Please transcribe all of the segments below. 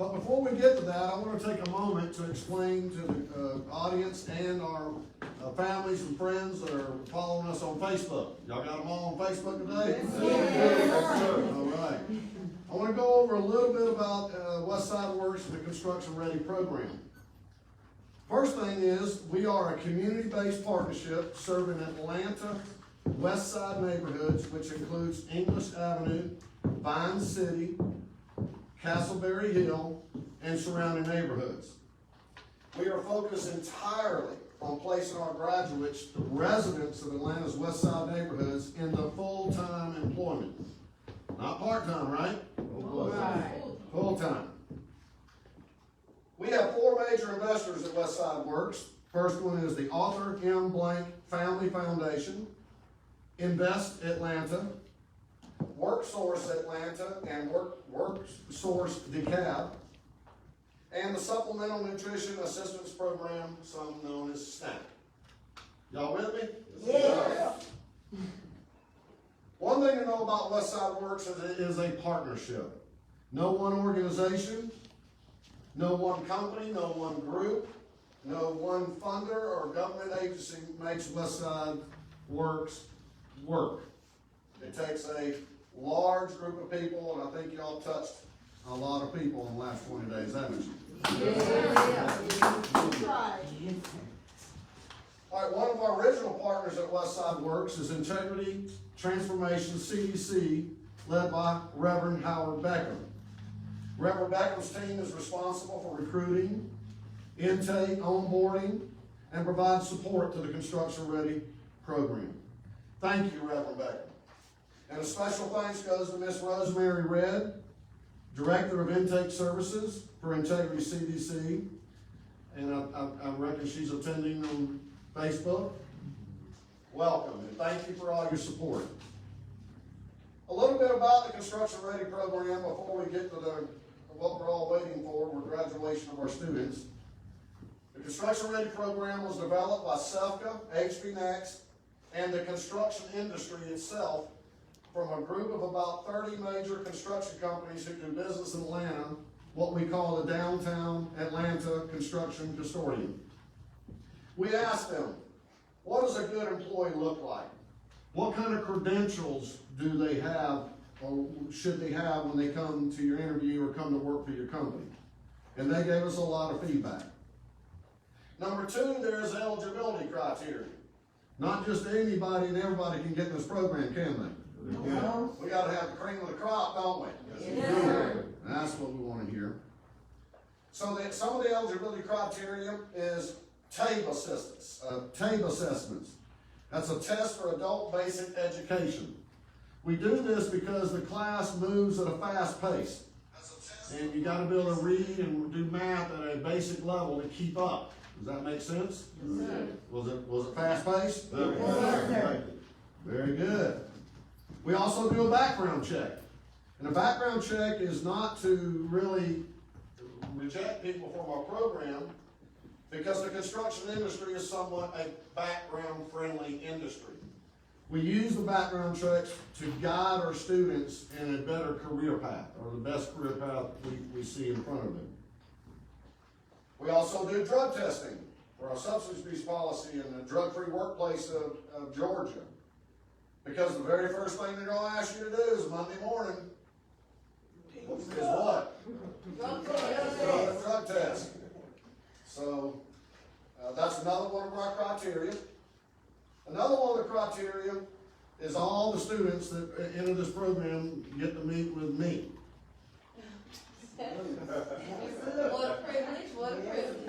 But before we get to that, I want to take a moment to explain to the audience and our families and friends that are following us on Facebook. Y'all got them all on Facebook today? Yes. All right. I want to go over a little bit about Westside Works and the Construction Ready program. First thing is, we are a community-based partnership serving Atlanta Westside neighborhoods, which includes English Avenue, Vine City, Castleberry Hill, and surrounding neighborhoods. We are focused entirely on placing our graduates, the residents of Atlanta's Westside neighborhoods, into full-time employment. Not part-time, right? Full-time. We have 4 major investors at Westside Works. First one is the Arthur M. Blank Family Foundation, Invest Atlanta, WorkSource Atlanta, and WorkSource DeKalb, and the Supplemental Nutrition Assistance Program, some known as SNAP. Y'all with me? Yeah. One thing to know about Westside Works is it is a partnership. No one organization, no one company, no one group, no one funder or government agency makes Westside Works work. It takes a large group of people, and I think y'all touched a lot of people in the last 20 days, haven't you? All right, one of our original partners at Westside Works is Integrity Transformation CDC, led by Reverend Howard Beckham. Reverend Beckham's team is responsible for recruiting, intake, onboarding, and provides support to the Construction Ready program. Thank you, Reverend Beckham. And a special thanks goes to Miss Rosemary Redd, Director of Intake Services for Integrity CDC, and I reckon she's attending on Facebook. Welcome, and thank you for all your support. A little bit about the Construction Ready program before we get to what we're all waiting for graduation of our students. The Construction Ready program was developed by SEFCA, HB Next, and the construction industry itself from a group of about 30 major construction companies who do business in Atlanta, what we call the Downtown Atlanta Construction Consortium. We asked them, what does a good employee look like? What kind of credentials do they have or should they have when they come to your interview or come to work for your company? And they gave us a lot of feedback. Number 2, there's eligibility criteria. Not just anybody and everybody can get in this program, can they? Yeah. We got to have the cream of the crop, don't we? Yeah. That's what we want to hear. So some of the eligibility criteria is TABE assessments. That's a test for adult basic education. We do this because the class moves at a fast pace. And you got to be able to read and do math at a basic level to keep up. Does that make sense? Yes, sir. Was it fast paced? Yes, sir. Very good. We also do a background check. And a background check is not to really reject people from our program, because the construction industry is somewhat a background-friendly industry. We use the background checks to guide our students in a better career path, or the best career path we see in front of them. We also do drug testing for our substance abuse policy in the drug-free workplace of Georgia. Because the very first thing they're going to ask you to do is Monday morning is what? Drug test. So that's another one of our criteria. Another one of the criteria is all the students that enter this program get to meet with me. What a privilege, what a privilege.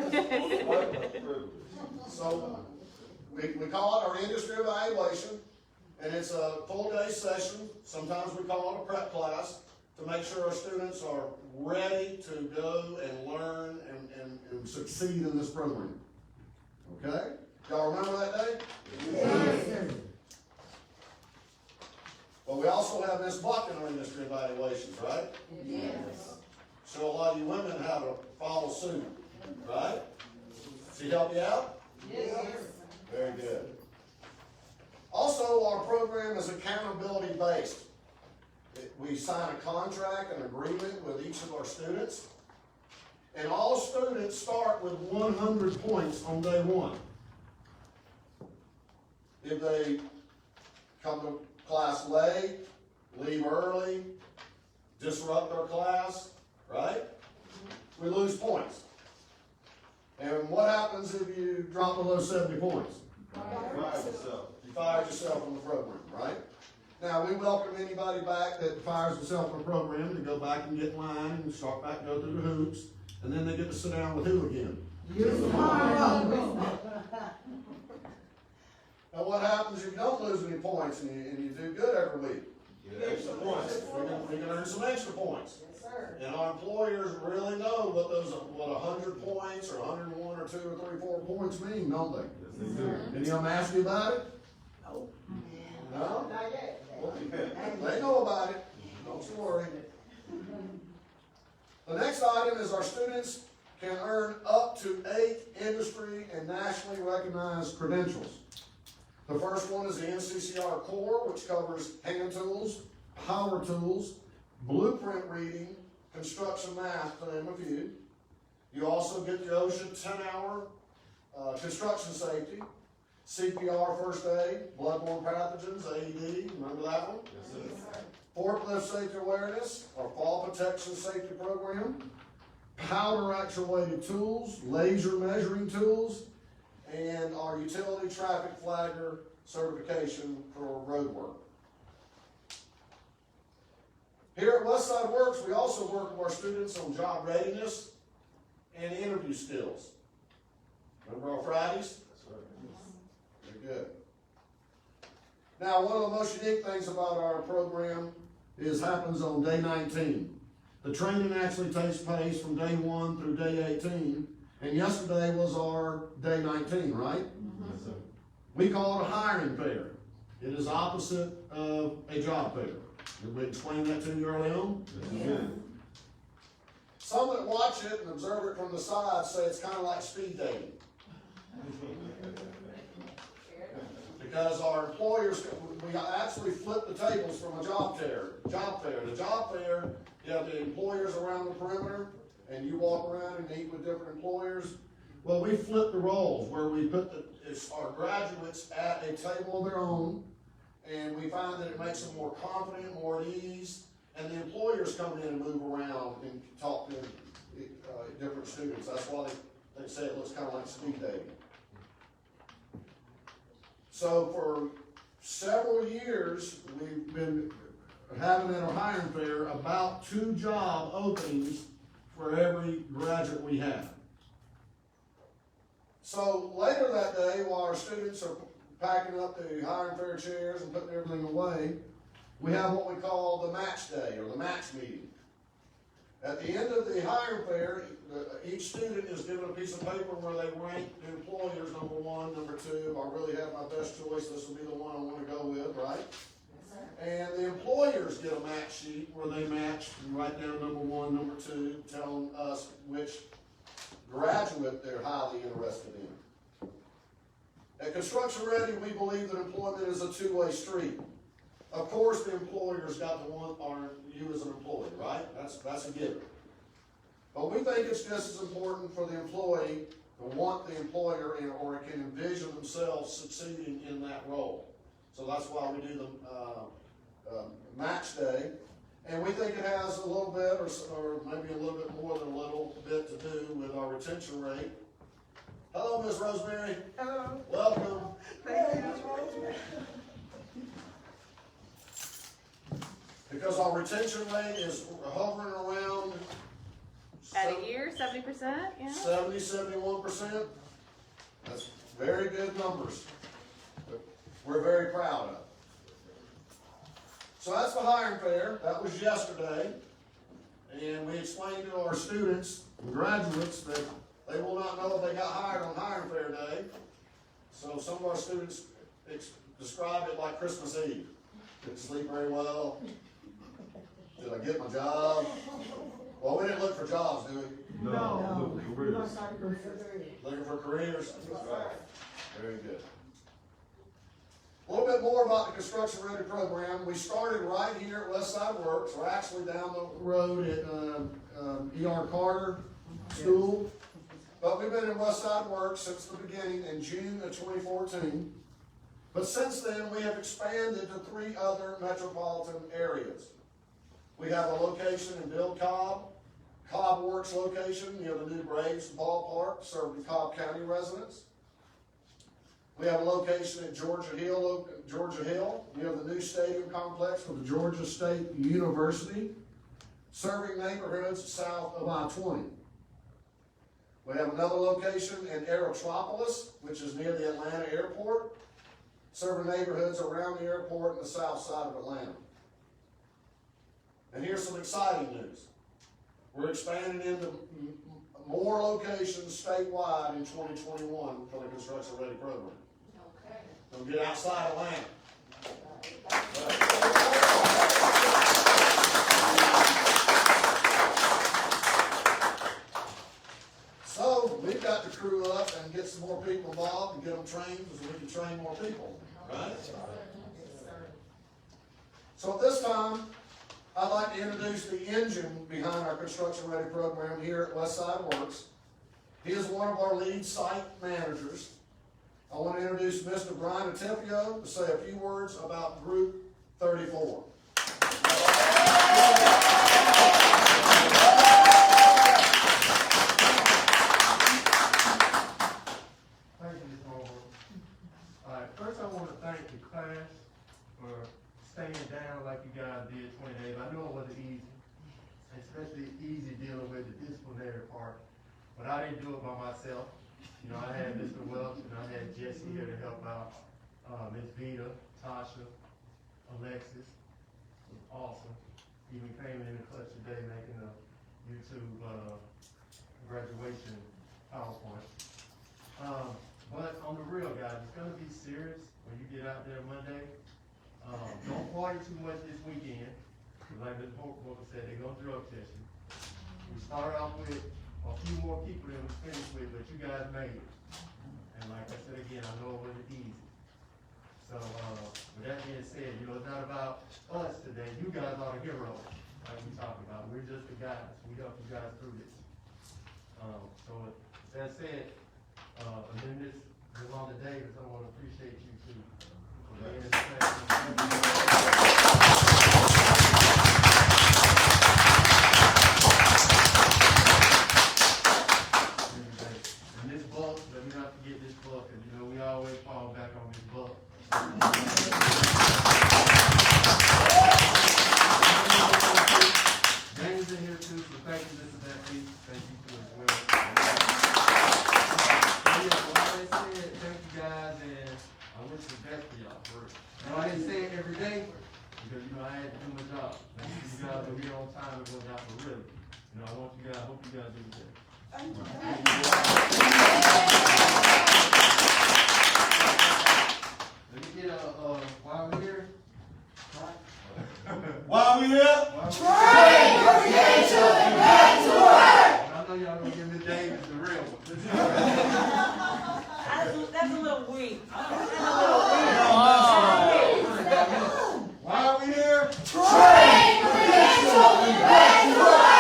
So we call it our industry evaluation, and it's a full day session. Sometimes we call it a prep class to make sure our students are ready to go and learn and succeed in this program. Okay? Y'all remember that day? Yes, sir. Well, we also have Miss Buck in our industry evaluations, right? Yes. So a lot of you women have to follow suit, right? She help you out? Yes. Very good. Also, our program is accountability based. We sign a contract, an agreement with each of our students, And all students start with 100 points on day one. If they come to class late, leave early, disrupt our class, right? We lose points. And what happens if you drop below 70 points? You fired yourself from the program, right? Now, we welcome anybody back that fires themselves from the program to go back and get in line and start back, go through the hoops, and then they get to sit down with who again? Now, what happens if you don't lose any points and you do good every week? Get extra points. We can earn some extra points. Yes, sir. And our employers really know what 100 points or 101 or 2 or 3, 4 points mean, don't they? Yes, they do. Any of them ask you about it? No? Not yet. Well, they know about it. Don't you worry. The next item is our students can earn up to 8 industry and nationally recognized credentials. The first one is the NCCR Core, which covers hand tools, power tools, blueprint reading, construction math, to name a few. You also get the OSHA 10-hour construction safety, CPR first aid, bloodborne pathogens, AED, remember that one? Yes, sir. Forklift safety awareness, our fall protection safety program, powder actuated tools, laser measuring tools, and our utility traffic flagger certification for road work. Here at Westside Works, we also work with our students on job readiness and interview skills. Remember our Fridays? That's right. Very good. Now, one of the most unique things about our program happens on day 19. The training actually takes place from day 1 through day 18, and yesterday was our day 19, right? Yes, sir. We call it a hiring fair. It is opposite of a job fair. Did we explain that to you early on? Yes, you did. Some that watch it and observe it from the side say it's kind of like speed dating. Because our employers, we actually flip the tables from a job fair. The job fair, you have the employers around the perimeter, and you walk around and meet with different employers. Well, we flip the roles where we put our graduates at a table of their own, and we find that it makes them more confident, more at ease, and the employers come in and move around and talk to different students. That's why they say it looks kind of like speed dating. So for several years, we've been having at our hiring fair about 2 job openings for every graduate we have. So later that day, while our students are packing up the hiring fair chairs and putting everything away, we have what we call the match day or the match meeting. At the end of the hiring fair, each student is given a piece of paper where they rank the employers, number 1, number 2. If I really have my best choice, this will be the one I want to go with, right? And the employers get a match sheet where they match and write down number 1, number 2, telling us which graduate they're highly interested in. At Construction Ready, we believe that employment is a 2-way street. Of course, the employer's got to want you as an employee, right? That's a given. But we think it's just as important for the employee to want the employer or can envision themselves succeeding in that role. So that's why we do the match day. And we think it has a little bit, or maybe a little bit more than a little bit to do with our retention rate. Hello, Ms. Rosemary. Hello. Welcome. Thank you, Ms. Rosemary. Because our retention rate is hovering around At a year, 70%, yeah? 70, 71%. That's very good numbers. That we're very proud of. So that's the hiring fair. That was yesterday. And we explained to our students and graduates that they will not know if they got hired on hiring fair day. So some of our students described it like Christmas Eve. Didn't sleep very well. Did I get my job? Well, we didn't look for jobs, do we? No. We're gonna start your career. Looking for careers? That's right. Very good. A little bit more about the Construction Ready program. We started right here at Westside Works. We're actually down the road at ER Carter school. But we've been in Westside Works since the beginning in June of 2014. But since then, we have expanded to 3 other metropolitan areas. We have a location in Bill Cobb Works location near the new Braves ballpark, serving Cobb County residents. We have a location in Georgia Hill, near the new stadium complex for the Georgia State University, serving neighborhoods south of I-20. We have another location in Aerotropolis, which is near the Atlanta airport, serving neighborhoods around the airport and the south side of Atlanta. And here's some exciting news. We're expanding into more locations statewide in 2021 for the Construction Ready program. Okay. Don't get outside Atlanta. So we've got to crew up and get some more people involved and get them trained so we can train more people, right? So at this time, I'd like to introduce the engine behind our Construction Ready program here at Westside Works. He is one of our lead site managers. I want to introduce Mr. Brian Atepio to say a few words about Group 34. Thank you, Ms. Moore. All right, first I want to thank the class for staying down like you guys did 20 days. I know it wasn't easy, especially easy dealing with the disciplinary part, but I didn't do it by myself. You know, I had Mr. Welch and I had Jesse here to help out, Ms. Vita, Tasha, Alexis, it was awesome. Even came in the clutch today making a YouTube graduation PowerPoint. But on the real, guys, it's gonna be serious when you get out there Monday. Don't party too much this weekend, because like Ms. Booker said, they're gonna drug test you. We started off with a few more people than we finished with, but you guys made it. And like I said again, I know it wasn't easy. So, with that being said, you know, it's not about us today. You guys are the heroes, like we talked about. We're just the guys. We help you guys through this. So with that said, and then Ms. Yolanda Davis, I want to appreciate you too for being in the And this book, let me not forget this book, and you know we always fall back on this book. James in here too, so thank you, Mr. Becky. Thank you too as well. Thank you guys, and I wish the best for y'all. Now, I didn't say it every day, because, you know, I had to do my job. Make sure you guys are here on time and going out for really. You know, I want you guys, hope you guys do the best. Let me get while we're here. While we here? Train your children back to work. I know y'all gonna give Ms. Davis the real one. That's a little weak. Why are we here? Train your children back to work.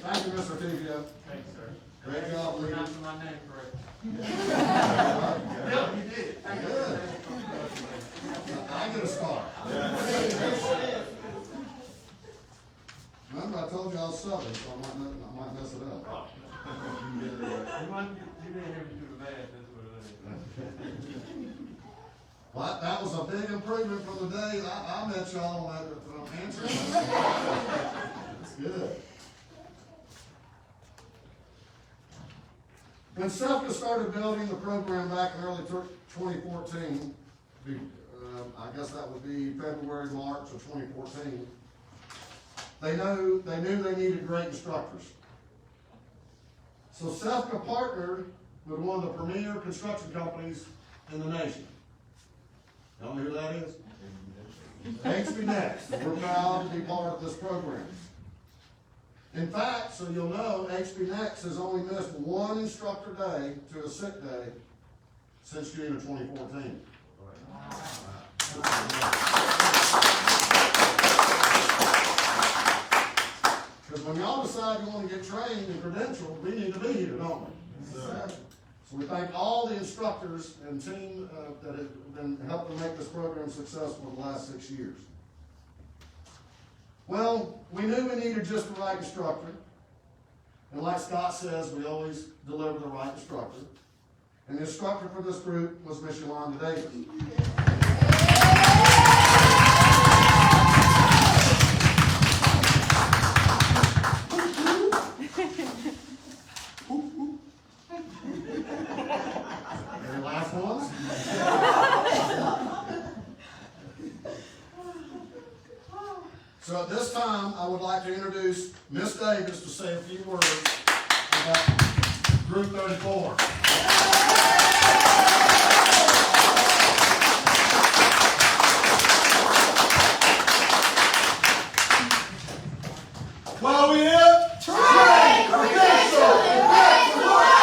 Thank you, Mr. Atepio. Thank you, sir. Great job, leader. Pronouncing my name correct. Yeah, you did. Thank you. Good. I get a star. Remember, I told you I was Southern, so I might mess it up. You didn't hear me do the math, that's what it is. Well, that was a big improvement from the day I met y'all on that answer. That's good. When SEPTA started building the program back in early 2014, I guess that would be February, March of 2014, they knew they needed great instructors. So SEPTA partnered with one of the premier construction companies in the nation. Y'all know who that is? HB Next. We're proud to be part of this program. In fact, so you'll know, HB Next has only missed one instructor day to a sick day since June of 2014. So we thank all the instructors and team that have been helping make this program successful the last 6 years. Well, we knew we needed just the right instructor. And like Scott says, we always deliver the right instructor. And the instructor for this group was Miss Yolanda Davis. Any last ones? So at this time, I would like to introduce Miss Davis to say a few words about Group 34. While we here, Train, credential, and back to work.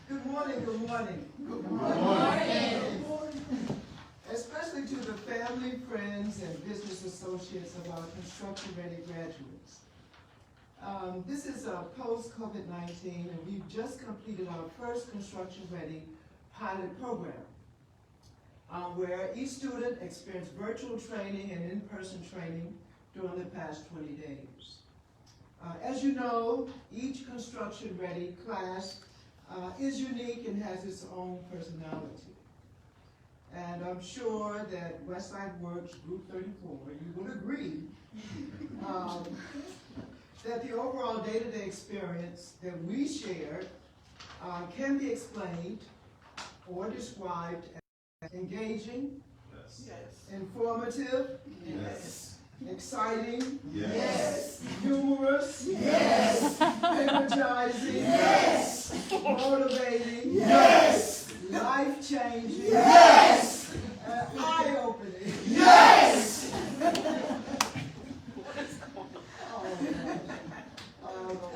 Good morning, good morning. Good morning. Especially to the family, friends, and business associates of our construction-ready graduates. This is a post-COVID-19, and we've just completed our first construction-ready pilot program, where each student experienced virtual training and in-person training during the past 20 days. As you know, each construction-ready class is unique and has its own personality. And I'm sure that Westside Works Group 34, you will agree that the overall day-to-day experience that we shared can be explained or described as engaging, informative, exciting, humorous, energizing, motivating, life-changing, eye-opening.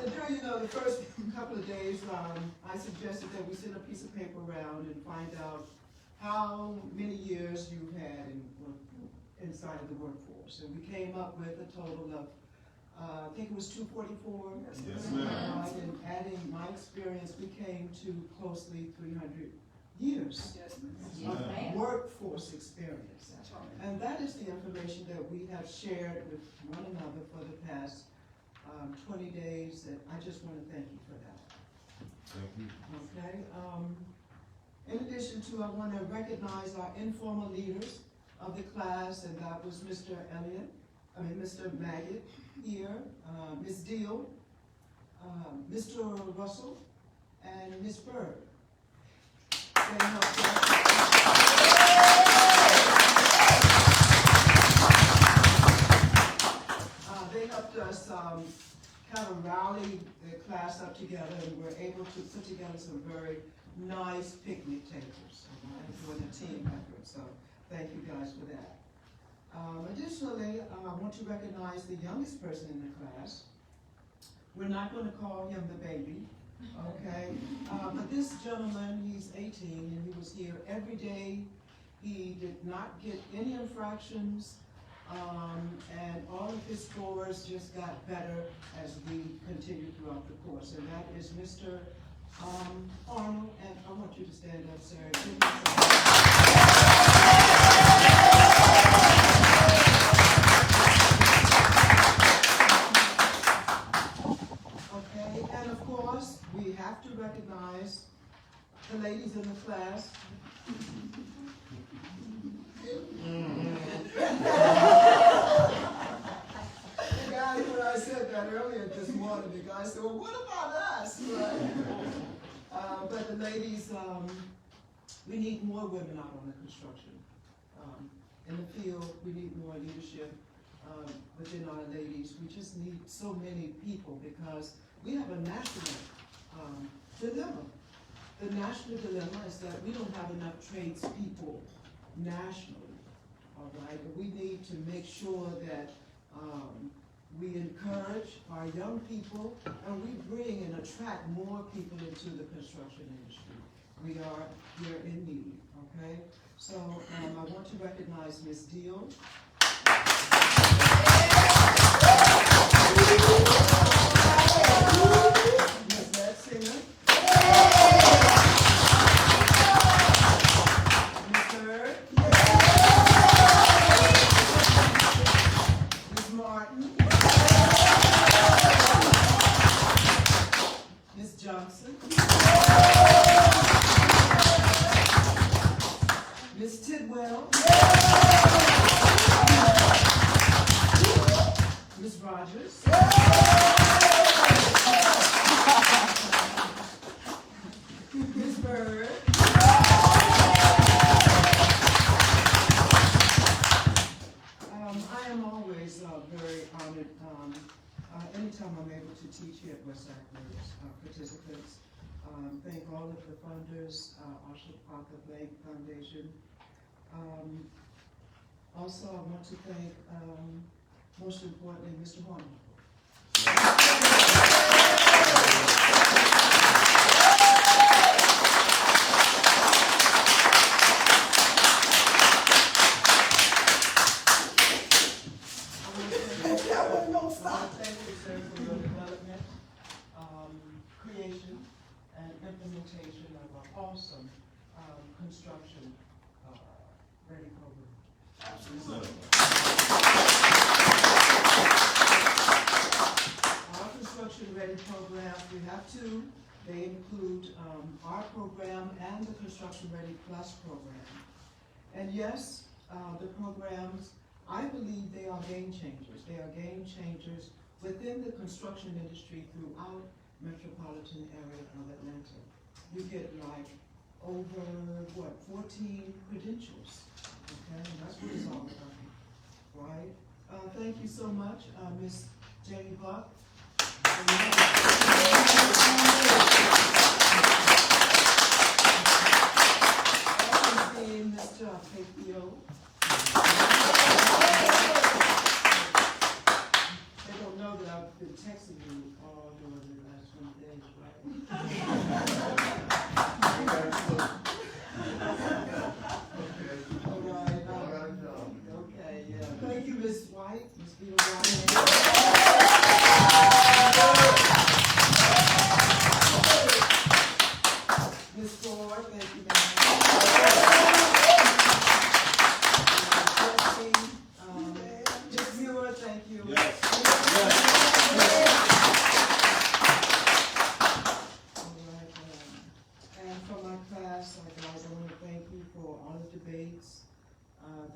And during the first couple of days, I suggested that we send a piece of paper around and find out how many years you've had inside of the workforce. And we came up with a total of, I think it was 244. Yes, ma'am. And adding my experience, we came to closely 300 years of workforce experience. And that is the information that we have shared with one another for the past 20 days, and I just want to thank you for that. Thank you. Okay. In addition to, I want to recognize our informal leaders of the class, and that was Mr. Maggot here, Ms. Deal, Mr. Russell, and Ms. Bird. They helped us kind of rally the class up together, and we're able to put together some very nice picnic tables for the team effort. So thank you guys for that. Additionally, I want to recognize the youngest person in the class. We're not going to call him the baby, okay? But this gentleman, he's 18, and he was here every day. He did not get any infractions, and all of his scores just got better as we continued throughout the course. And that is Mr. Arnold, and I want you to stand up, sir. Okay, and of course, we have to recognize the ladies in the class. The guys, when I said that earlier this morning, the guys said, well, what about us? Right? But the ladies, we need more women out on the construction. In the field, we need more leadership within our ladies. We just need so many people because we have a national dilemma. The national dilemma is that we don't have enough tradespeople nationally, all right? But we need to make sure that we encourage our young people and we bring and attract more people into the construction industry. We are in need, okay? So I want to recognize Ms. Deal. Ms. Ledsing. Ms. Bird. Ms. Martin. Ms. Johnson. Ms. Tidwell. Ms. Rogers. Ms. Bird. I am always very honored anytime I'm able to teach here at Westside Leaders, participants. Thank all of the funders, Arthur Blake Foundation. Also, I want to thank, most importantly, Mr. Horn. Creation and implementation of an awesome construction ready program. Our construction ready programs, we have two. They include our program and the Construction Ready Plus program. And yes, the programs, I believe they are game changers. They are game changers within the construction industry throughout metropolitan area of Atlanta. You get like over, 14 credentials, okay? And that's what it's all about, right? Thank you so much, Ms. Jenny Buck. Mr. Pekio. They don't know that I've been texting you all during the last 20 days, right? All right. Okay, yeah. Thank you, Ms. White, Ms. Vita White. Ms. Ford, thank you, ma'am. Ms. Muir, thank you. Yes. And for my class, guys, I want to thank you for all the debates,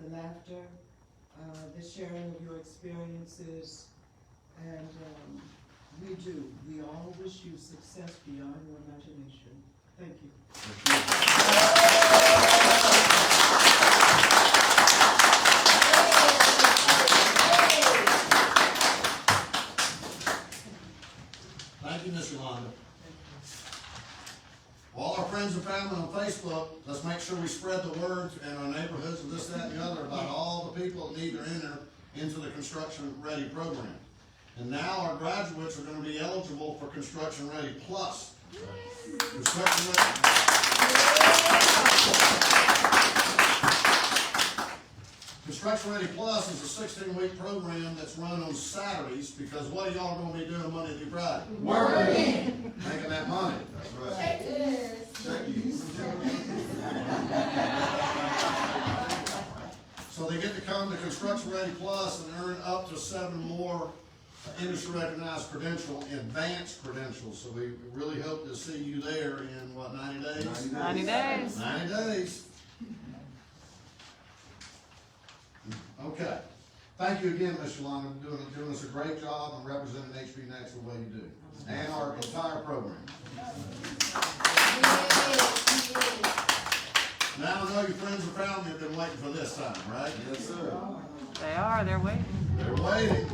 the laughter, the sharing of your experiences, and we all wish you success beyond your imagination. Thank you. Thank you, Ms. Yolanda. All our friends and family on Facebook, let's make sure we spread the word in our neighborhoods and this, that, and the other about all the people that need to enter into the Construction Ready program. And now our graduates are going to be eligible for Construction Ready Plus. Construction Ready. Construction Ready Plus is a 16-week program that's run on Saturdays because what are y'all going to be doing Monday through Friday? Working. Making that money. That's right. So they get to come to Construction Ready Plus and earn up to 7 more industry recognized advanced credentials. So we really hope to see you there in what, 90 days? 90 days. 90 days. Okay. Thank you again, Ms. Yolanda, for doing us a great job and representing HB Next the way you do. And our entire program. Now I know your friends and family have been waiting for this time, right? Yes, sir. They are, they're waiting. They're waiting.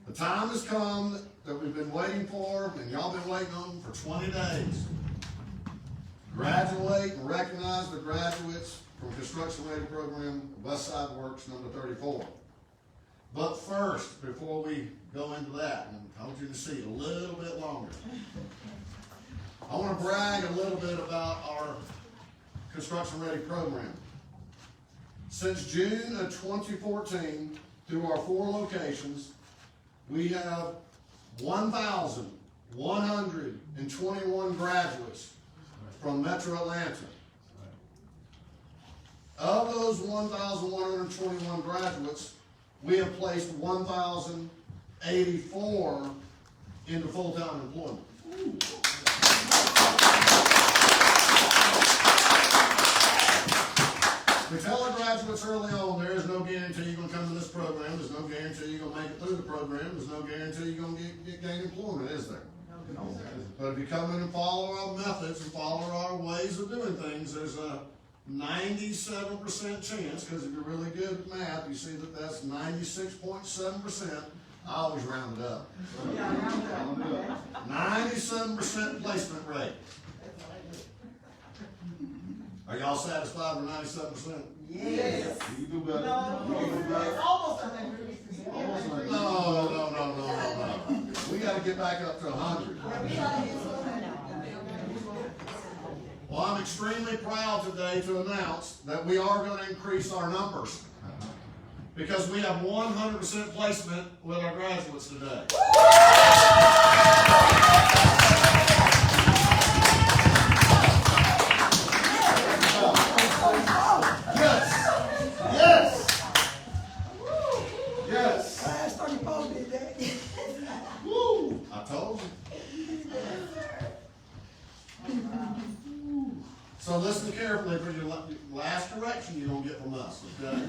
The time has come that we've been waiting for, and y'all been waiting on for 20 days. Graduate and recognize the graduates from Construction Ready Program, Westside Works number 34. But first, before we go into that, and I want you to see a little bit longer, I want to brag a little bit about our Construction Ready Program. Since June of 2014, through our 4 locations, we have 1,121 graduates from Metro Atlanta. Of those 1,121 graduates, we have placed 1,084 into full-time employment. We tell our graduates early on, there is no guarantee you're gonna come to this program, there's no guarantee you're gonna make it through the program, there's no guarantee you're gonna gain employment, is there? But if you come in and follow our methods and follow our ways of doing things, there's a 97% chance, because if you're really good at math, you see that that's 96.7%. I always round it up. 97% placement rate. Are y'all satisfied with 97%? Yes. You can do better. No, You can do better. it's almost 100. Almost like No. We gotta get back up to 100. Well, I'm extremely proud today to announce that we are gonna increase our numbers, because we have 100% placement with our graduates today. Yes. Last time you posted did that. Woo! I told you. So listen carefully for your last direction you're gonna get from us, okay?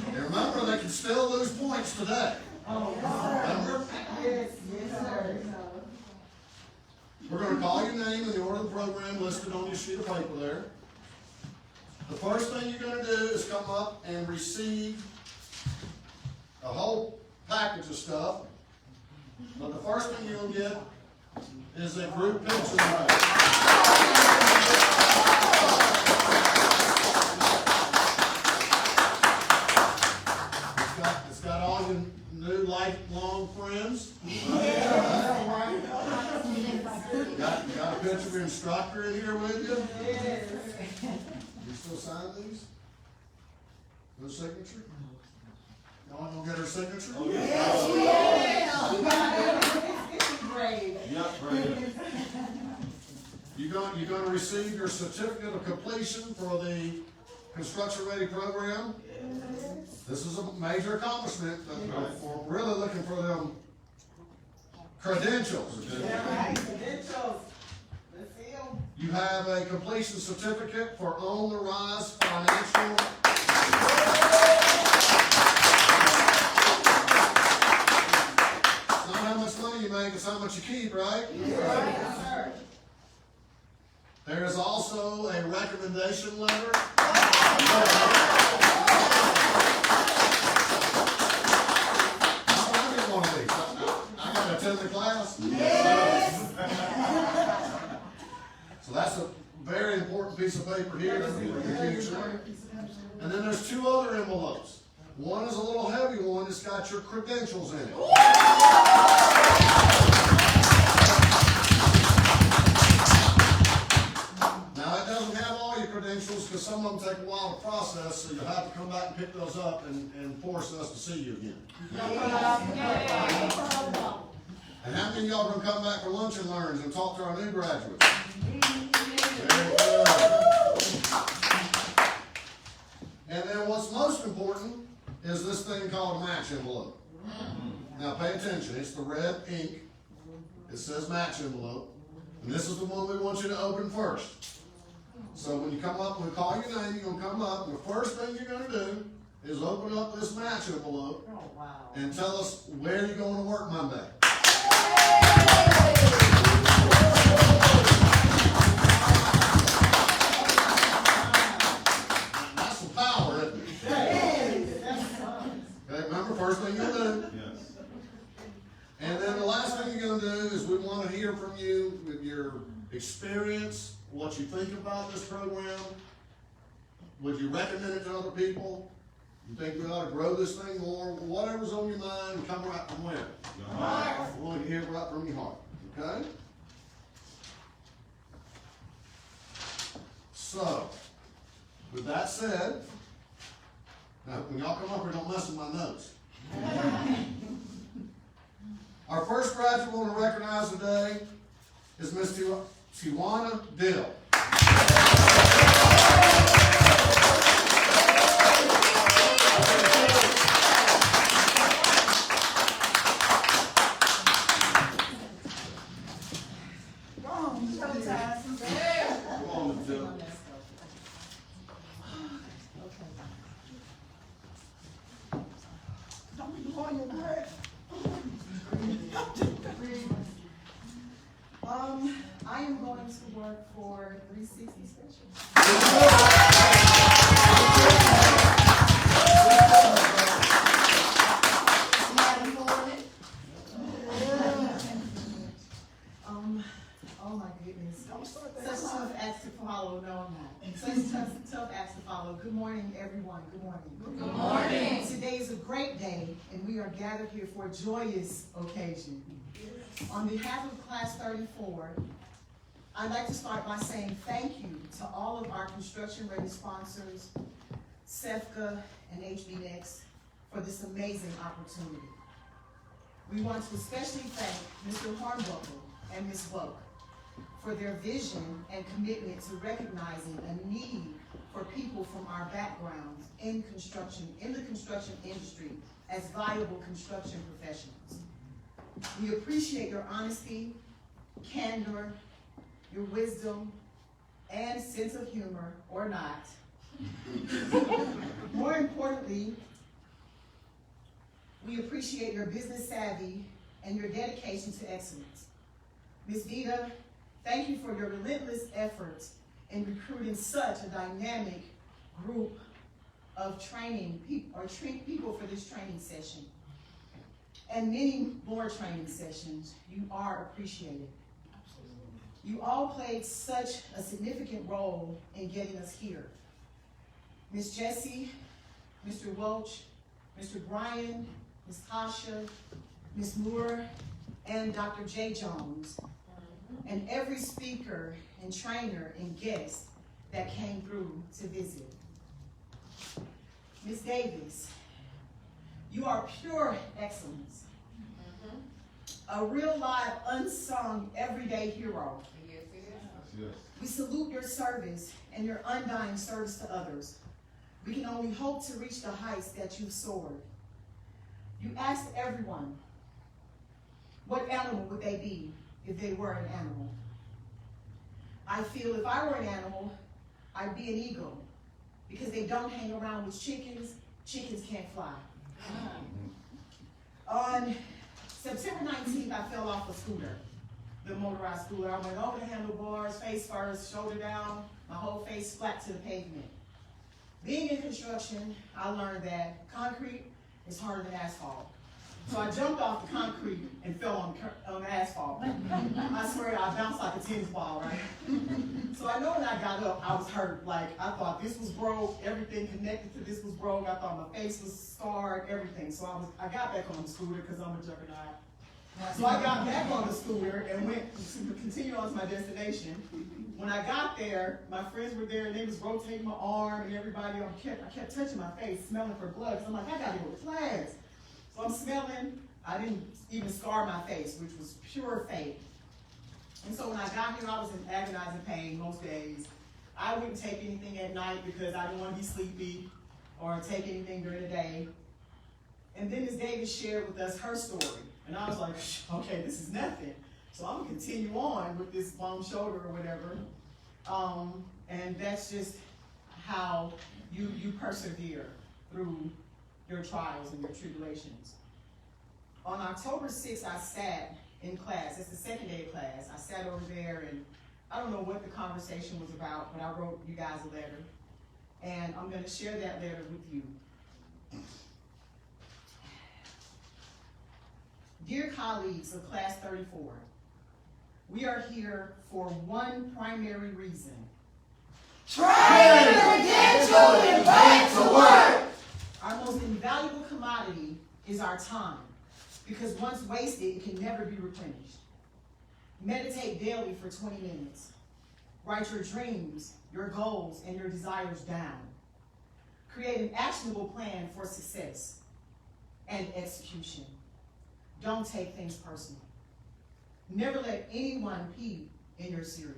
And remember, they can still lose points today. Remember? Yes, sir. We're gonna call your name in the order of the program listed on your sheet of paper there. The first thing you're gonna do is come up and receive a whole package of stuff. But the first thing you're gonna get is a group picture. It's got all your new lifelong friends. Got a picture of your instructor in here with you? You still sign these? No signature? Y'all gonna get her signature? Oh, yes. Yep, right. You're gonna receive your certificate of completion for the construction ready program. This is a major accomplishment, but we're really looking for them credentials. Credentials. Let's see 'em. You have a completion certificate for On the Rise Financial. It's not how much money you make, it's how much you keep, right? Yes, sir. There is also a recommendation letter. I get one of these. I gotta attend the class. So that's a very important piece of paper here for the future. And then there's 2 other envelopes. One is a little heavy one, it's got your credentials in it. Now, it doesn't have all your credentials, because some of them take a while to process, so you'll have to come back and pick those up and force us to see you again. And how many of y'all are gonna come back for lunch and learns and talk to our new graduates? Very good. And then what's most important is this thing called a match envelope. Now pay attention, it's the red ink. It says match envelope. And this is the one we want you to open first. So when you come up, when we call your name, you're gonna come up, and the first thing you're gonna do is open up this match envelope and tell us where you're going to work Monday. That's some power, isn't it? Okay, remember, first thing you'll do. Yes. And then the last thing you're gonna do is we wanna hear from you with your experience, what you think about this program. Would you recommend it to other people? You think we ought to grow this thing more? Whatever's on your mind, come right from where? We want to hear right from your heart, okay? So, with that said, Now, when y'all come up here, don't mess with my notes. Our first graduate we're going to recognize today is Miss Tiwana Dill. Come on, Jill. I am going to work for 360 Special. Oh my goodness. Such tough acts to follow. No, I'm not. Such tough acts to follow. Good morning, everyone. Good morning. Good morning. Today is a great day, and we are gathered here for a joyous occasion. On behalf of Class 34, I'd like to start by saying thank you to all of our construction-ready sponsors, SEFCA and HB Next, for this amazing opportunity. We want to especially thank Mr. Hornbuckle and Ms. Buck for their vision and commitment to recognizing a need for people from our backgrounds in the construction industry as viable construction professionals. We appreciate your honesty, candor, your wisdom, and sense of humor, or not. More importantly, we appreciate your business savvy and your dedication to excellence. Ms. Vita, thank you for your relentless efforts in recruiting such a dynamic group of people for this training session. And many more training sessions. You are appreciated. You all played such a significant role in getting us here. Ms. Jessie, Mr. Welch, Mr. Brian, Ms. Tasha, Ms. Moore, and Dr. J. Jones, and every speaker and trainer and guest that came through to visit. Ms. Davis, you are pure excellence. A real live, unsung, everyday hero. Yes. We salute your service and your undying service to others. We can only hope to reach the heights that you've soared. You asked everyone, what animal would they be if they were an animal? I feel if I were an animal, I'd be an eagle, because they don't hang around with chickens. Chickens can't fly. On September 19th, I fell off a scooter, the motorized scooter. I went over the handlebars, face first, shoulder down, my whole face flat to the pavement. Being in construction, I learned that concrete is harder than asphalt. So I jumped off the concrete and fell on the asphalt. I swear I bounced like a tennis ball, right? So I know when I got up, I was hurt. Like, I thought this was broke, everything connected to this was broke. I thought my face was scarred, everything. So I got back on the scooter because I'm a juggernaut. So I got back on the scooter and went to continue on to my destination. When I got there, my friends were there and they was rotating my arm and everybody, I kept touching my face, smelling for blood. So I'm like, I gotta go to class. So I'm smelling, I didn't even scar my face, which was pure fake. And so when I got here, I was in agonizing pain most days. I wouldn't take anything at night because I didn't want to be sleepy or take anything during the day. And then Ms. Davis shared with us her story. And I was like, okay, this is nothing. So I'm gonna continue on with this bum shoulder or whatever. And that's just how you persevere through your trials and your tribulations. On October 6th, I sat in class. It's the second day of class. I sat over there and I don't know what the conversation was about, but I wrote you guys a letter. And I'm gonna share that letter with you. Dear colleagues of Class 34, we are here for one primary reason. Train, credential, and back to work. Our most invaluable commodity is our time, because once wasted, it can never be replenished. Meditate daily for 20 minutes. Write your dreams, your goals, and your desires down. Create an actionable plan for success and execution. Don't take things personal. Never let anyone pee in your cereal.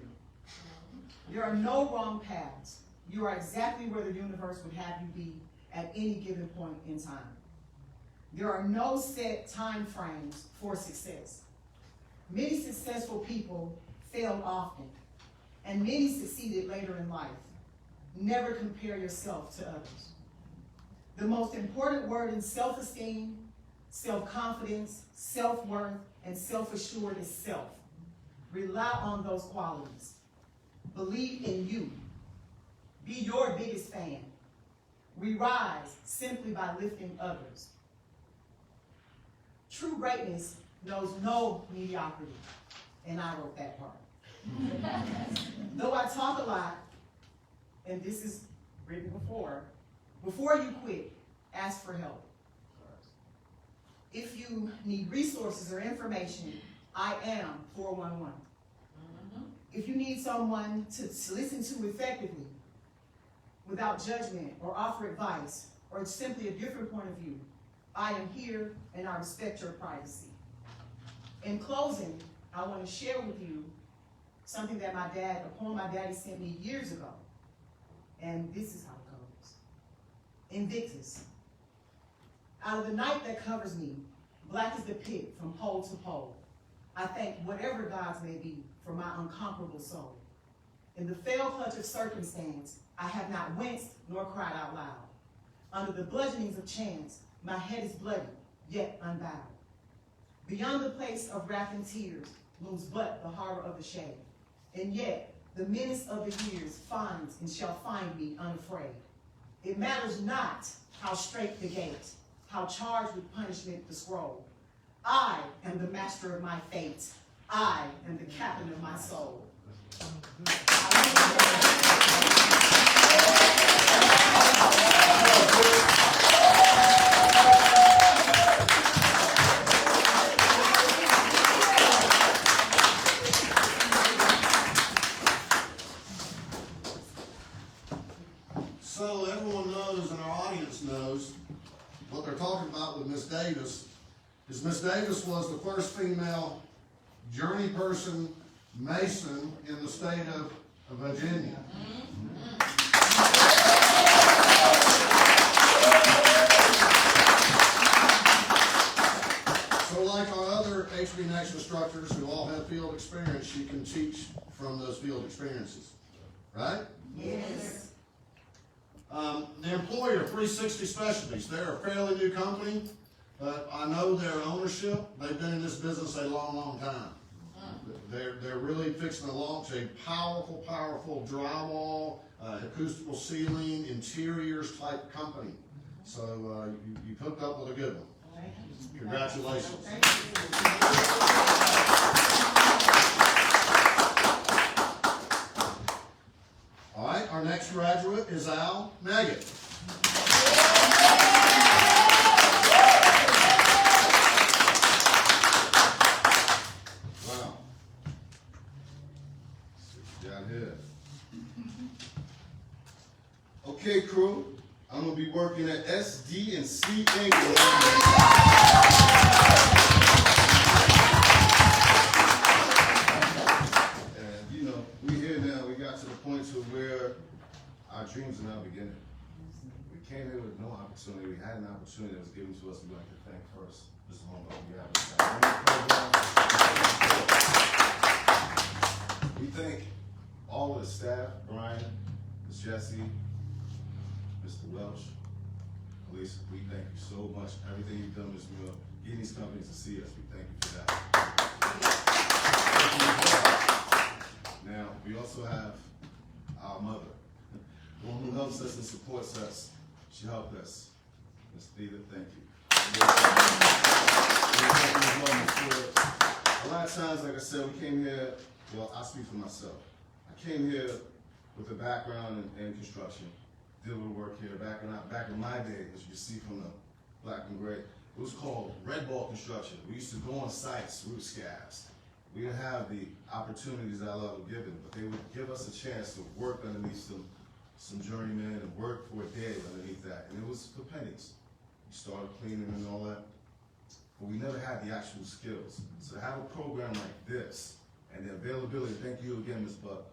There are no wrong paths. You are exactly where the universe would have you be at any given point in time. There are no set time frames for success. Many successful people failed often, and many succeeded later in life. Never compare yourself to others. The most important word in self-esteem, self-confidence, self-worth, and self-assured is self. Rely on those qualities. Believe in you. Be your biggest fan. We rise simply by lifting others. True greatness knows no mediocrity, and I wrote that part. Though I talk a lot, and this is written before you quit, ask for help. If you need resources or information, I am 411. If you need someone to listen to effectively, without judgment or offer advice, or simply a different point of view, I am here and I respect your privacy. In closing, I want to share with you something that a poem my daddy sent me years ago. And this is how it goes. Invictus. Out of the night that covers me, black is the pit from pole to pole. I thank whatever gods may be for my unconquerable soul. In the fell clutch of circumstance, I have not winced nor cried out loud. Under the bludgeonings of chance, my head is bloody, yet unbowed. Beyond the place of wrath and tears looms but the horror of the shade. And yet, the menace of the years finds and shall find me unafraid. It matters not how straight the gate, how charged with punishment the scroll. I am the master of my fate. I am the captain of my soul. So everyone knows, and our audience knows, what they're talking about with Miss Davis is Miss Davis was the first female journey person Mason in the state of Virginia. So like our other HB Next instructors who all have field experience, she can teach from those field experiences, right? Yes. The employer, 360 Specialties, they're a fairly new company, but I know their ownership. They've been in this business a long, long time. They're really fixing to launch a powerful, powerful drywall, acoustical ceiling, interiors type company. So you hooked up with a good one. Congratulations. All right, our next graduate is Maggot. Wow. Down here. Okay, crew. I'm gonna be working at SD and C English. And you know, we here now. We got to the point to where our dreams are now beginning. We came here with no opportunity. We had an opportunity that was given to us. We'd like to thank first Mr. Holmes. We thank all of the staff, Brian, Ms. Jessie, Mr. Welch, Elisa. We thank you so much. Everything you've done, Ms. Mill, getting these companies to see us. We thank you for that. Now, we also have our mother, the one who helps us and supports us. She helped us. Ms. Theda, thank you. A lot of times, like I said, we came here, well, I speak for myself. I came here with a background in construction, did a little work here. Back in my day, as you can see from the black and gray, it was called red ball construction. We used to go on sites, roof scabs. We didn't have the opportunities that I love given, but they would give us a chance to work underneath some journeymen, and worked for a day underneath that, and it was for pennies. We started cleaning and all that, but we never had the actual skills. So to have a program like this, and the availability, thank you again, Ms. Buck,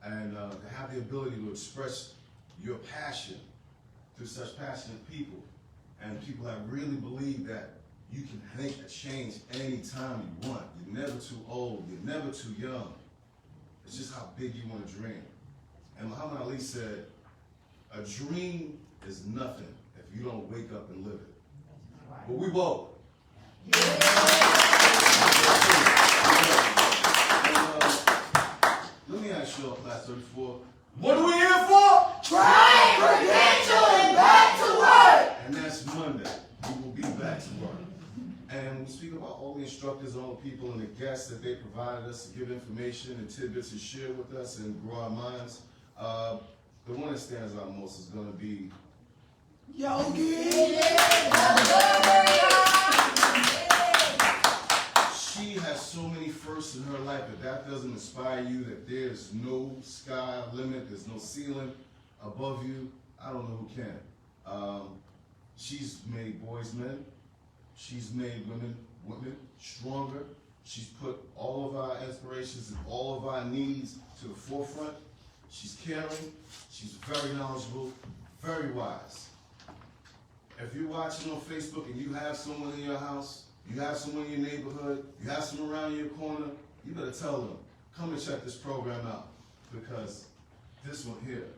and to have the ability to express your passion through such passionate people, and people that really believe that you can make a change anytime you want. You're never too old, you're never too young. It's just how big you want to dream. And Muhammad Ali said, a dream is nothing if you don't wake up and live it. But we woke. Let me ask you all, class 34, what are we here for? Try credential and back to work. And that's Monday. We will be back to work. And we speak about all the instructors, all the people and the guests that they provided us to give information and tidbits to share with us and grow our minds. The one that stands out most is going to be Yogi. She has so many firsts in her life, but that doesn't inspire you, that there's no sky limit, there's no ceiling above you. I don't know who can. She's made boys men. She's made women stronger. She's put all of our inspirations and all of our needs to the forefront. She's caring. She's very knowledgeable, very wise. If you're watching on Facebook and you have someone in your house, you have someone in your neighborhood, you have someone around your corner, you better tell them, come and check this program out, because this one here,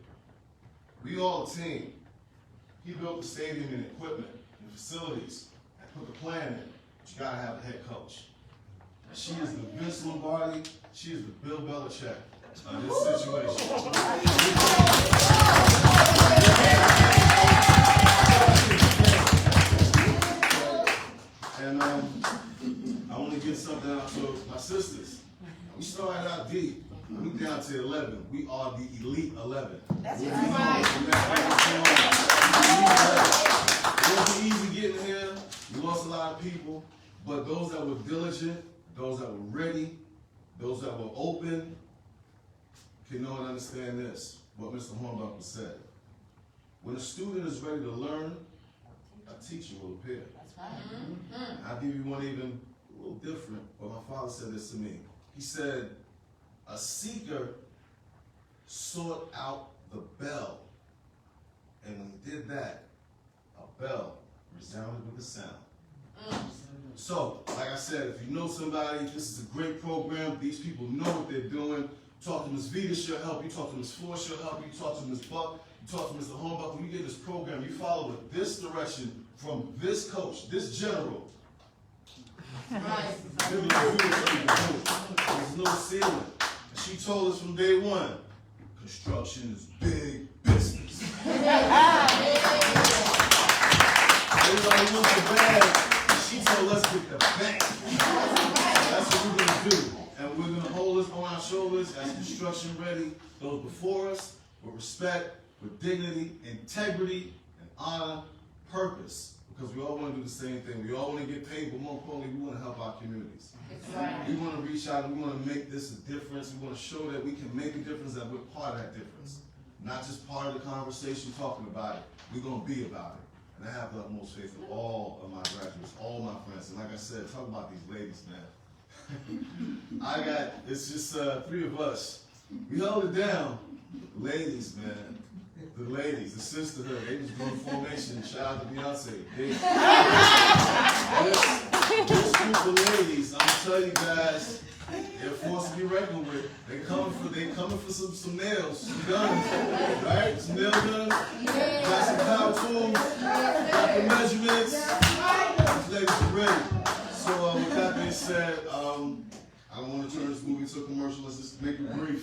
we all a team. He built the stadium and equipment and facilities and put the plan in, but you gotta have a head coach. She is the Vince Lombardi, she is the Bill Belichick of this situation. And I want to get something out to my sisters. We started out deep. We down to 11. We are the elite 11. That's It right. wasn't easy getting here. We lost a lot of people, but those that were diligent, those that were ready, those that were open, can know and understand this, what Mr. Hornbuckle said. When a student is ready to learn, a teacher will appear. That's right. I'll give you one even a little different, but my father said this to me. He said, a seeker sought out the bell, and when he did that, a bell resounded with a sound. So, like I said, if you know somebody, this is a great program. These people know what they're doing. Talk to Ms. Vita, she'll help you. Talk to Ms. Ford, she'll help you. Talk to Ms. Buck, you talk to Mr. Hornbuckle. When you get this program, you follow it this direction from this coach, this general. Right. There's no ceiling. And she told us from day one, construction is big business. Everybody wants the bag. She told us to get the bag. That's what we're going to do. And we're going to hold us on our shoulders as construction ready, those before us, with respect, with dignity, integrity, and honor, purpose. Because we all want to do the same thing. We all want to get paid, but more importantly, we want to help our communities. Right. We want to reach out and we want to make this a difference. We want to show that we can make a difference, that we're part of that difference. Not just part of the conversation talking about it. We're going to be about it. And I have the utmost faith in all of my graduates, all my friends. And like I said, talk about these ladies, man. It's just 3 of us. We held it down. Ladies, man. The ladies, the sisterhood, they was doing formation. Shout out to Beyonce. This group of ladies, I'm gonna tell you guys, they're a force to be reckoned with. They coming for some nails, some guns, right? Some nail guns. Got some power tools, got the measurements. These ladies are ready. So with that being said, I don't want to turn this movie to a commercial. Let's just make it brief.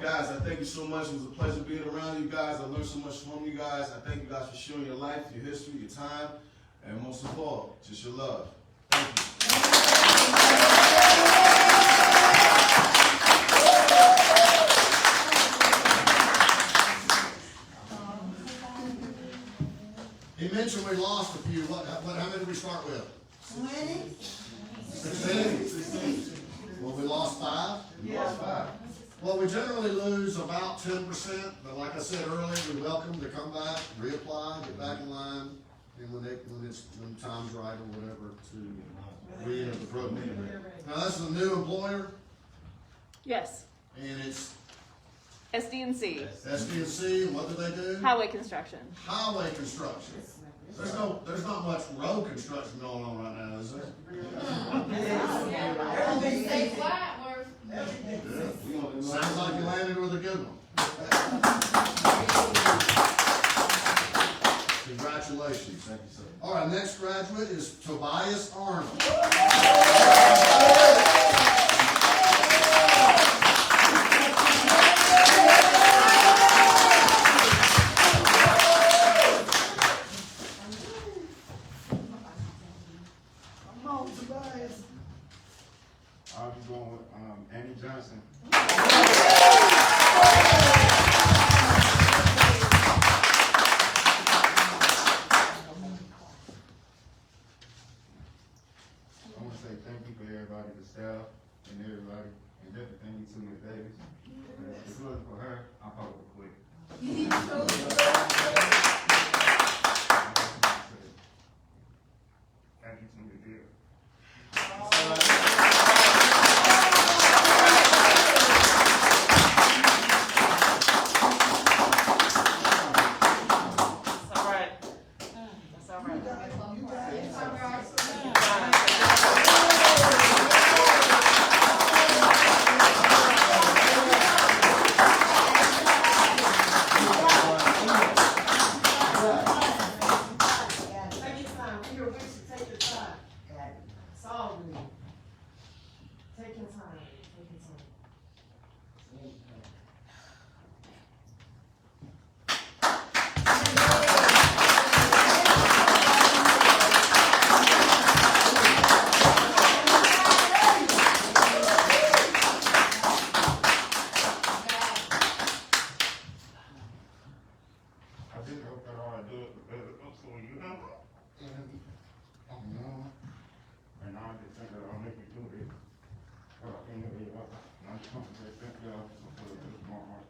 Guys, I thank you so much. It was a pleasure being around you guys. I learned so much from you guys. I thank you guys for sharing your life, your history, your time, and most of all, just your love. Thank you. He mentioned we lost a few. How many did we start with? 20. 16? Well, we lost 5. We lost 5. Well, we generally lose about 10%, but like I said earlier, we welcome them to come back, reapply, get back in line, and when time's right or whatever, to re-enter the program. Now, this is a new employer, Yes. and it's SDNC. SDNC, and what do they do? Highway construction. Highway construction. There's not much road construction going on right now, is there? Everything stay flat, or Good. Sounds like you landed with a good one. Congratulations. Thank you, sir. All right, next graduate is Tobias Arnold. I'll be going with Annie Johnson. I want to say thank you for everybody, the staff and everybody, and definitely thank you to Ms. Davis. If it wasn't for her, I probably would quit. Thank you to Ms. Davis. That's all right. That's all right. Take your time, we are wishing, take your time. It's all good. Take your time, take your time. I didn't know that all I do it because it looks so young. And I'm young. And now I just think that I'll make me do it. But I can't do it. I'm trying to say thank y'all for this tomorrow.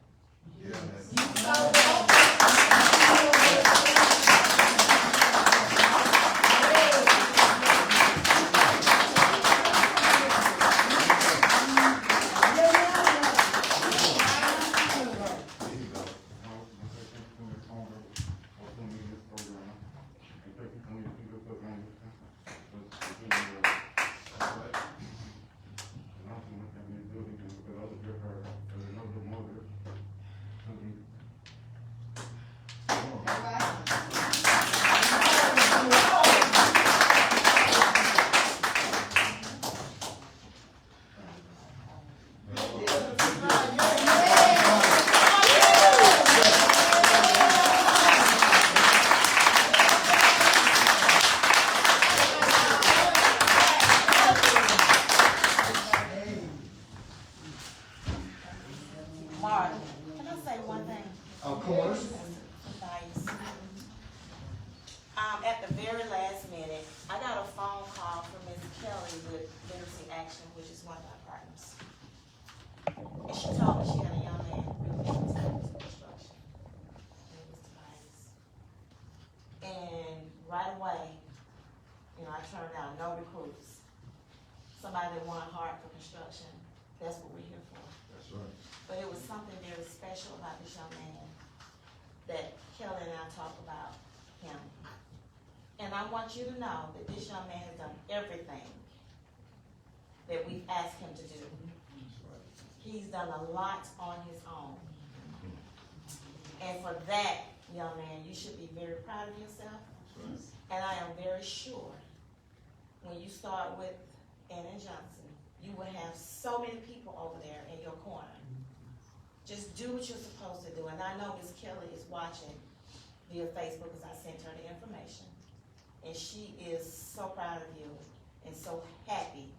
Mark, can I say one thing? Of course. Nice. At the very last minute, I got a phone call from Ms. Kelly with Literacy Action, which is one of our partners. And she told me she had a young man really interested in construction. And it was Tobias. And right away, I turned down no recruits. Somebody that wanted heart for construction, that's what we're here for. That's right. But it was something very special about this young man that Kelly and I talked about him. And I want you to know that this young man has done everything that we've asked him to do. He's done a lot on his own. And for that, young man, you should be very proud of yourself. And I am very sure when you start with Anna Johnson, you will have so many people over there in your corner. Just do what you're supposed to do. And I know Ms. Kelly is watching via Facebook because I sent her the information. And she is so proud of you and so happy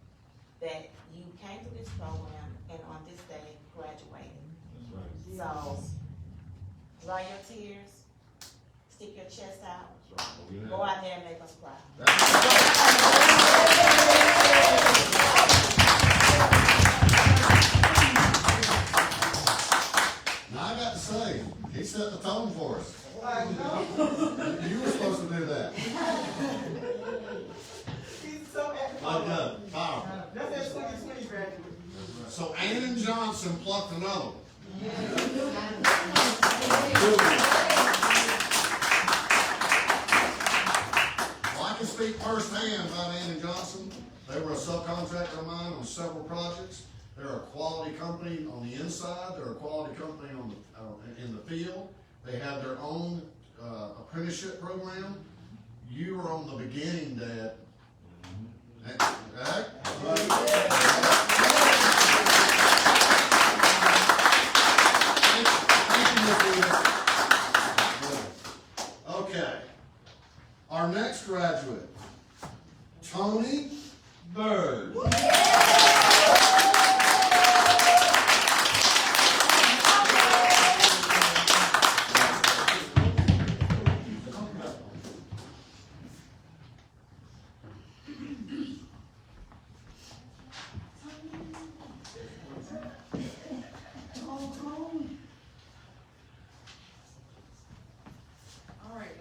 that you came to this program and on this day graduated. So, dry your tears, stick your chest out, go out there and make us proud. Good, powerful. That's that 2020 graduate. So Ann Johnson plucked another one. Well, I can speak firsthand about Ann Johnson. They were a subcontractor of mine on several projects. They're a quality company on the inside. They're a quality company on the in the field. They have their own apprenticeship program. You were on the beginning, Dad. Okay. Our next graduate, Tony Bird. All right,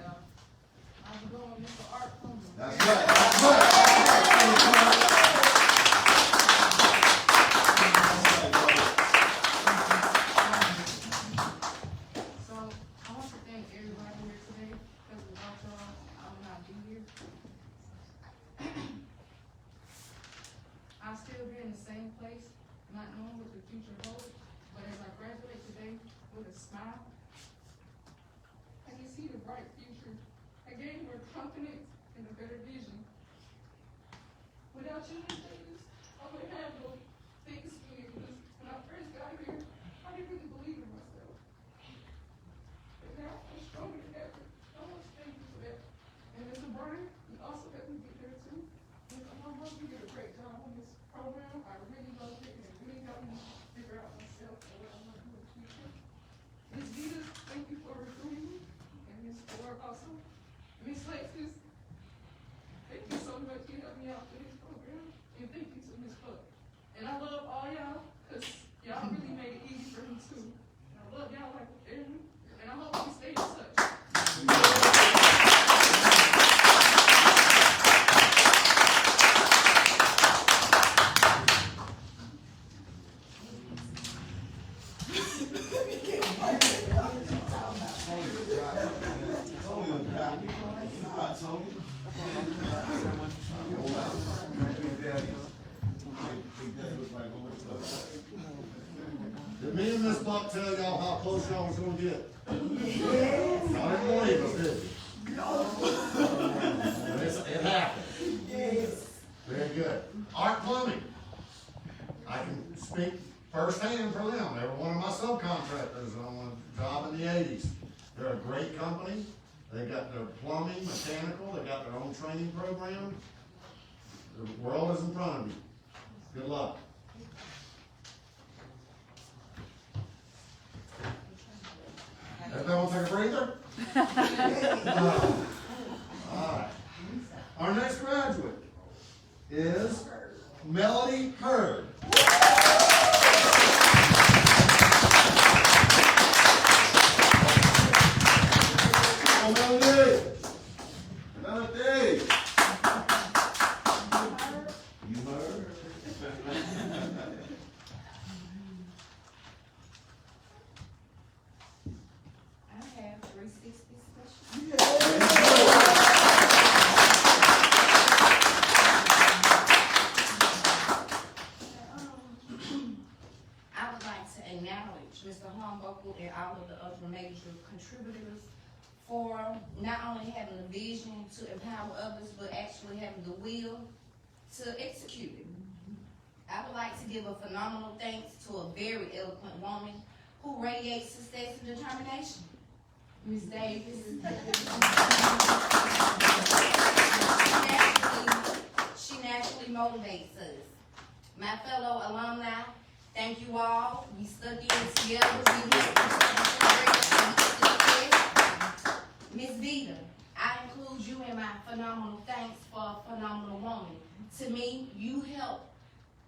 I'm going Mr. Art. That's right. That's right. So, I want to thank everybody here today, because without y'all, I would not be here. I'll still be in the same place, not knowing what the future holds, but as I graduate today with a smile, I can see the bright future. I gained more confidence and a better vision. Without you, Ms. Davis, I wouldn't have no thick skin, because when I first got here, I didn't really believe in myself. But now I'm stronger than ever. I want to thank you for that. And Mr. Brian, you also helped me get there too. Mr. Humboldt, you did a great job on this program. I really loved it, and it really helped me figure out myself and what I want to do in the future. Ms. Vita, thank you for recruiting me. And Ms. Ford also. Ms. Lexus, thank you so much. You helped me out for this program. And thank you to Ms. Buck. And I love all y'all, because y'all really made it easy for me too. And I love y'all like a family. And I hope we stay in touch. Did me and Miss Buck tell y'all how close y'all was gonna get? I didn't believe us, did you? But it happened. Very good. Art Plumbing. I can speak firsthand for them. They were one of my subcontractors on a job in the 80s. They're a great company. They got their plumbing, mechanical, they got their own training program. The world is in front of you. Good luck. Everybody want to take a breather? All right. Our next graduate is Melody Hurd. Oh, Melody. Melody. You heard? I have 360 special. I would like to acknowledge Mr. Humboldt and all of the other major contributors for not only having the vision to empower others, but actually having the will to execute it. I would like to give a phenomenal thanks to a very eloquent woman who radiates success and determination. Ms. Davis. She naturally motivates us. My fellow alumni, thank you all. We stuck in together. Ms. Vita, I include you in my phenomenal thanks for a phenomenal woman. To me, you help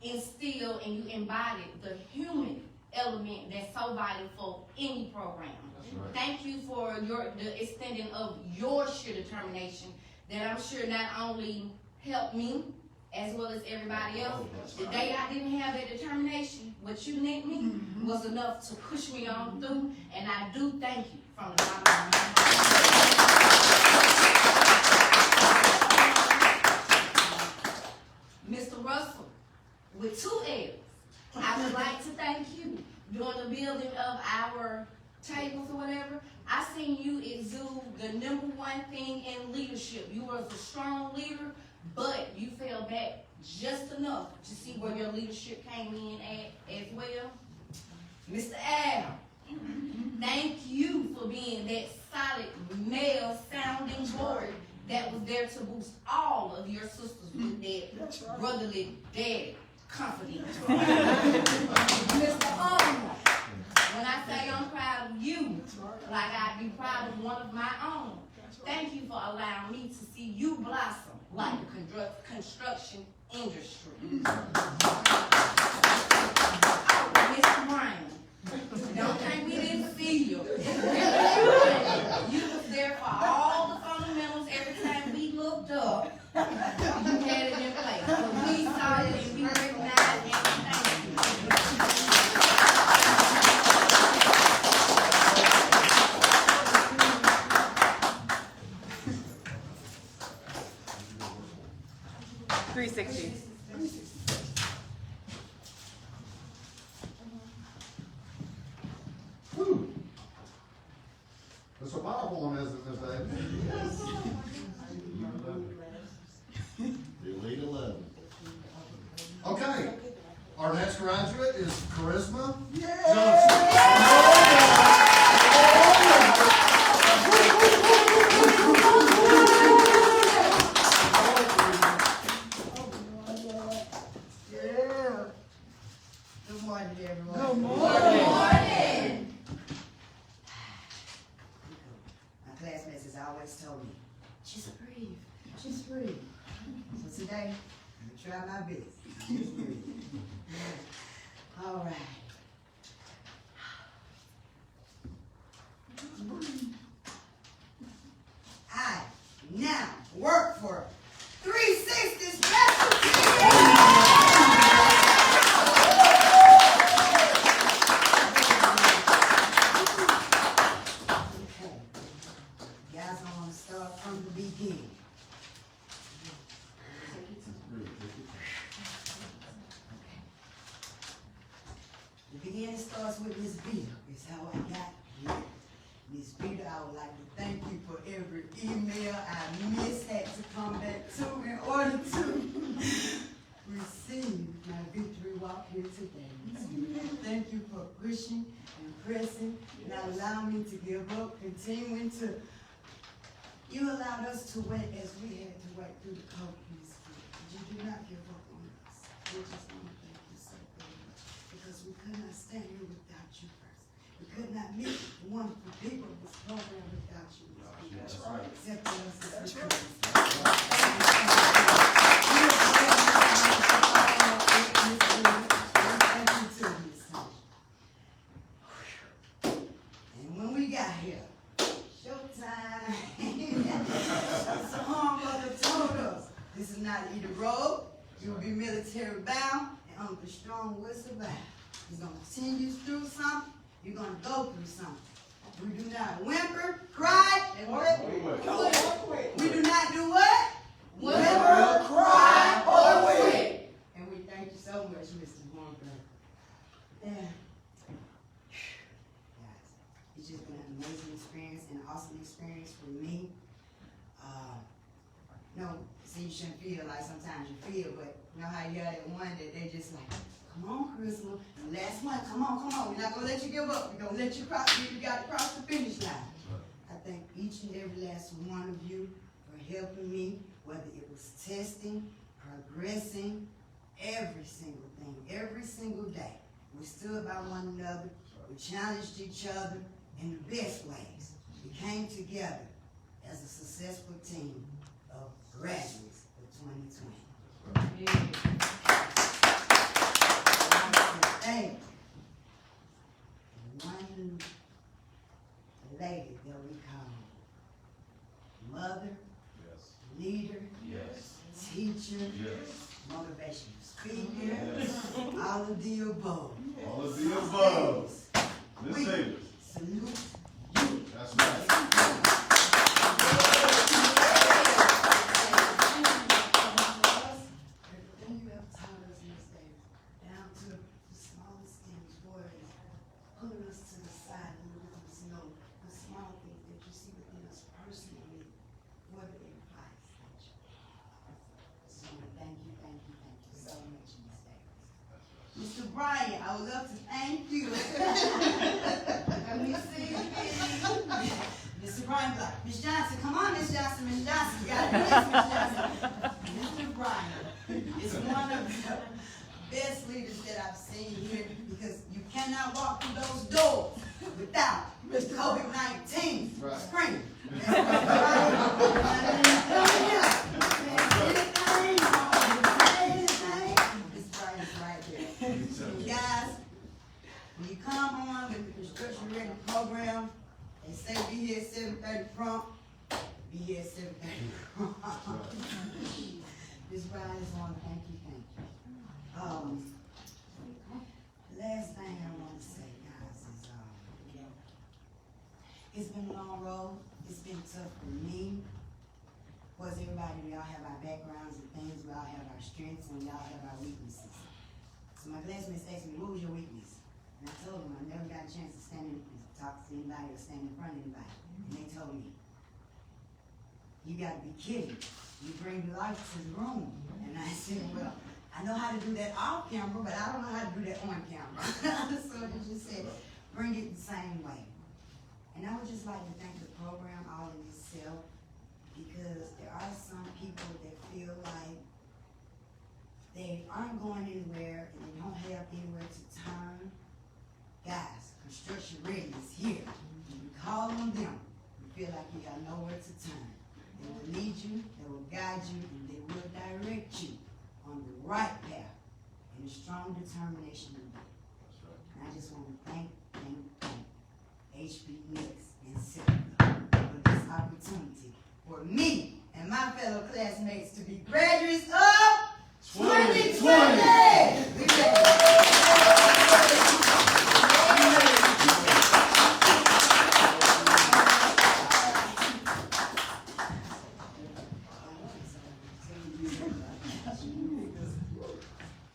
instill and you embody the human element that's so vital for any program. Right. Thank you for the extending of your sheer determination that I'm sure not only helped me, as well as everybody else. The day I didn't have that determination, what you lent me was enough to push me on through, and I do thank you from the bottom of my heart. Mr. Russell, with 2 L's, I would like to thank you during the building of our tables or whatever. I seen you exude the #1 thing in leadership. You was a strong leader, but you fell back just enough to see where your leadership came in at as well. Mr. Al, thank you for being that solid male sounding board that was there to boost all of your sisters with that brotherly daddy confidence. Mr. Holmes, when I say I'm proud of you, like I'd be proud of one of my own, thank you for allowing me to see you blossom like the construction industry. Mr. Brown, don't think we didn't see you. You was there for all the fundamentals. Every time we looked up, you had it in place. But we saw it and we recognized it. Thank you. $360. Whew. It's a powerful one, isn't it, Ms. Davis? Elite 11. Okay, our next graduate is Charisma Johnson. Yeah. Good morning, everyone. Good morning. My classmates has always told me, just breathe, just breathe. So today, I'm gonna try my best. Just breathe. All right. I now work for 360 Specialty. Guys, I want to start from the beginning. The beginning starts with Miss Vita. It's how I got here. Miss Vita, I would like to thank you for every email I missed, had to come back to in order to receive my victory walk here today. Miss Vita, thank you for pushing and pressing, not allowing me to give up, continuing to. You allowed us to wait as we had to wait through the COVID, Miss Vita. You do not give up on us. We just want to thank you so very much, because we could not stand here without you first. We could not meet the wonderful people of this program without you. That's right. Except for us. That's right. And when we got here, showtime. So Mother told us, this is not either road, you will be military bound, and only the strong will survive. You're going to continue through something, you're going to go through something. We do not whimper, cry, and what? We do not do what? Whimper, cry, or quit. And we thank you so much, Mr. Hornberg. Yeah. Guys, it's just been an amazing experience and an awesome experience for me. See, you shouldn't feel like sometimes you feel, but you know how you got that one that they just like, come on, Charisma, the last one, come on, we're not gonna let you give up, we're gonna let you cross, you gotta cross the finish line. I thank each and every last one of you for helping me, whether it was testing, progressing, every single thing, every single day. We stood by one another, we challenged each other in the best ways. We came together as a successful team of graduates for 2020. Thank you. One lady that we call mother, leader, teacher, motivational speaker, all of the above. All of the above. Miss We Davis. salute you. That's right. Everything you have taught us, Miss Davis, down to the smallest things, words, pulling us to the side and letting us know the small things that you see within us personally, what it implies. So thank you so much, Miss Davis. Mr. Bryan, I would love to thank you. Let me see. Mr. Bryan, Miss Johnson, come on, Miss Johnson, Miss Johnson, you gotta do this, Miss Johnson. Mr. Bryan is one of the best leaders that I've seen here because you cannot walk through those doors without COVID-19 Right. screaming. Miss Bryan is right there. Guys, when you come on with the construction ready program, they say be here at 7:30 prompt, be here at 7:30 prompt. Ms. Bryan is on, thank you. Last thing I want to say, guys, is, it's been a long road, it's been tough for me. Of course, everybody, we all have our backgrounds and things, we all have our strengths, and we all have our weaknesses. So my classmates asked me, what was your weakness? And I told them I never got a chance to stand in and talk to anybody or stand in front of anybody. And they told me, you gotta be kidding. You bring life to the room. And I said, well, I know how to do that off camera, but I don't know how to do that on camera. So they just said, bring it the same way. And I would just like to thank the program all in itself, because there are some people that feel like they aren't going anywhere and they don't have anywhere to turn. Guys, construction ready is here. You call on them, you feel like you got nowhere to turn. They will lead you, they will guide you, and they will direct you on the right path and a strong determination to do. And I just want to thank HB Mix and Silver for this opportunity for me and my fellow classmates to be graduates of 2020! We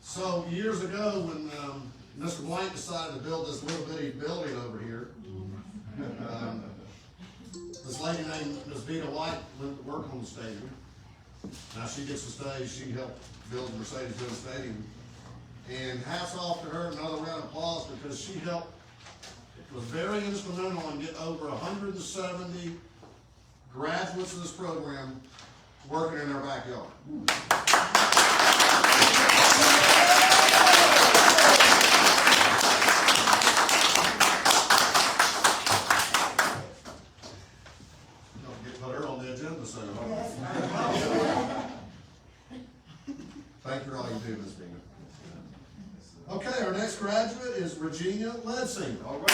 So years ago, when Mr. Blank decided to build this little bitty building over here, this lady named Ms. Vita White went to work on the stadium. Now she gets the stage, she helped build the Mercedes-Benz Stadium. And hats off to her, another round of applause, because she helped, was very instrumental in getting over 170 graduates of this program working in their backyard. Put her on the agenda soon. Thank you for all you do, Ms. Vina. Okay, our next graduate is Regina Ledsing. All right.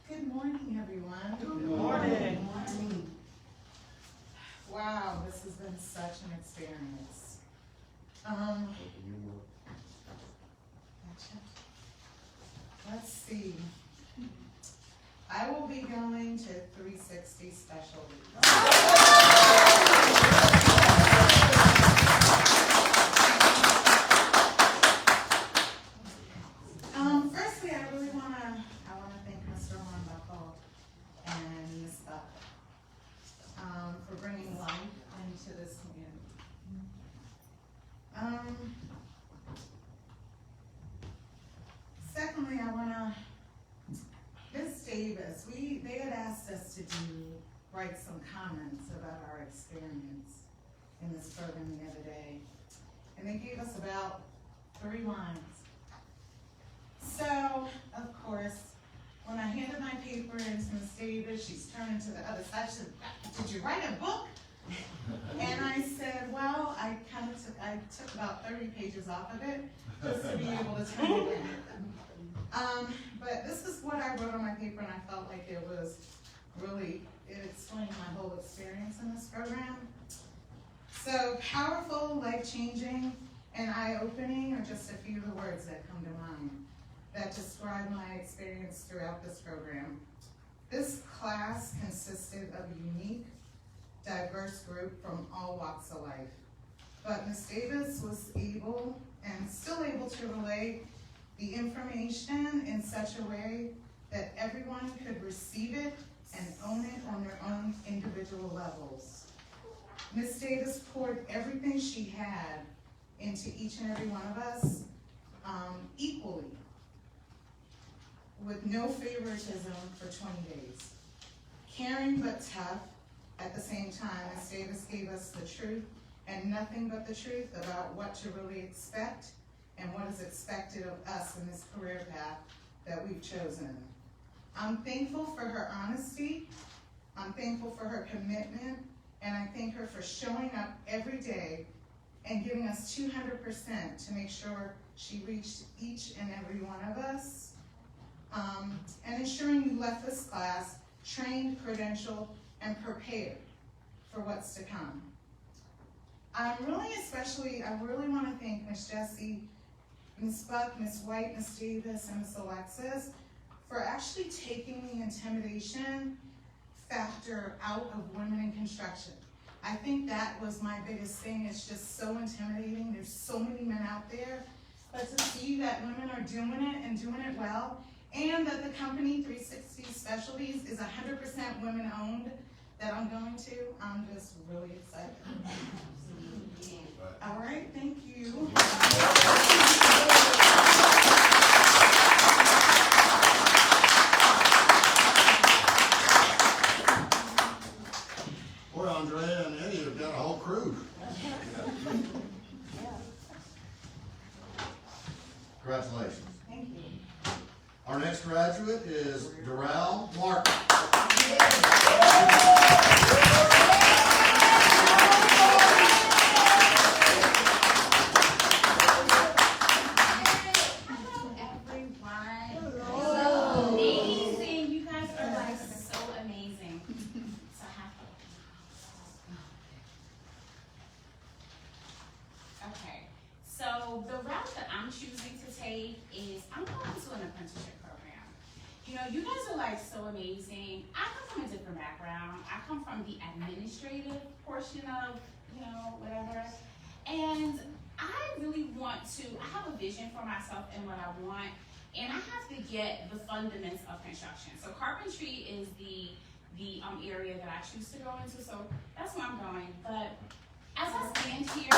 Good morning, everyone. Good morning. Wow, this has been such an experience. Let's see. I will be going to 360 special week. Firstly, I really wanna thank Mr. Hornbuckle and Ms. Buck for bringing life into this community. Secondly, I wanna, Ms. Davis, they had asked us to write some comments about our experience in this program the other day, and they gave us about 3 lines. So, of course, when I handed my paper in to Ms. Davis, she's turning to the other side. She said, "Did you write a book?" And I said, well, I took about 30 pages off of it just to be able to turn it in. But this is what I wrote on my paper, and I felt like it explained my whole experience in this program. So powerful, life-changing, and eye-opening are just a few of the words that come to mind that describe my experience throughout this program. This class consisted of a unique, diverse group from all walks of life. But Ms. Davis was able and still able to relay the information in such a way that everyone could receive it and own it on their own individual levels. Ms. Davis poured everything she had into each and every one of us equally, with no favoritism for 20 days. Caring but tough at the same time, Ms. Davis gave us the truth and nothing but the truth about what to really expect and what is expected of us in this career path that we've chosen. I'm thankful for her honesty, I'm thankful for her commitment, and I thank her for showing up every day and giving us 200% to make sure she reached each and every one of us, and ensuring we left this class trained, credentialed, and prepared for what's to come. I really want to thank Ms. Jessie, Ms. Buck, Ms. White, Ms. Davis, and Ms. Alexis for actually taking the intimidation factor out of women in construction. I think that was my biggest thing. It's just so intimidating. There's so many men out there. But to see that women are doing it and doing it well, and that the company 360 Specialties is 100% women owned that I'm going to, I'm just really excited. All right, thank you. Boy, Andrea and Eddie have got a whole crew. Congratulations. Thank you. Our next graduate is Doral Martin. So the route that I'm choosing to take is I'm going to an apprenticeship program. You know, you guys are like so amazing. I come from a different background. I come from the administrative portion of, you know, whatever. And I really want to, I have a vision for myself and what I want, and I have to get the fundamentals of construction. So carpentry is the area that I choose to go into, so that's where I'm going. But as I stand here,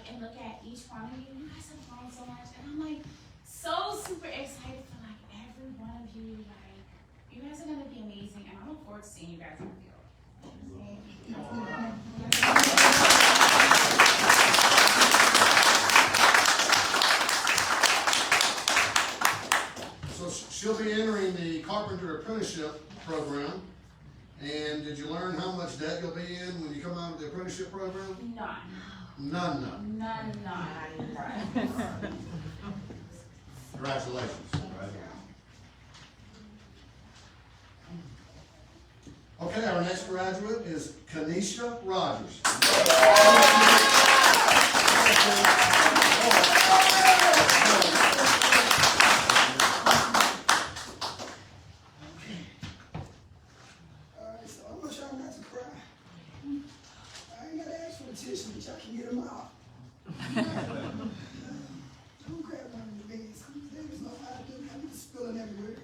and look at each one of you, you guys have grown so much, and I'm like so super excited for like every one of you. Like, you guys are gonna be amazing, and I look forward to seeing you guys in the field. So she'll be entering the carpenter apprenticeship program. And did you learn how much debt you'll be in when you come out of the apprenticeship program? None. None. Congratulations. Okay, our next graduate is Kenisha Rogers. I can get them out. Don't grab one of the bags. There's no how to do it. I'm just spilling everywhere.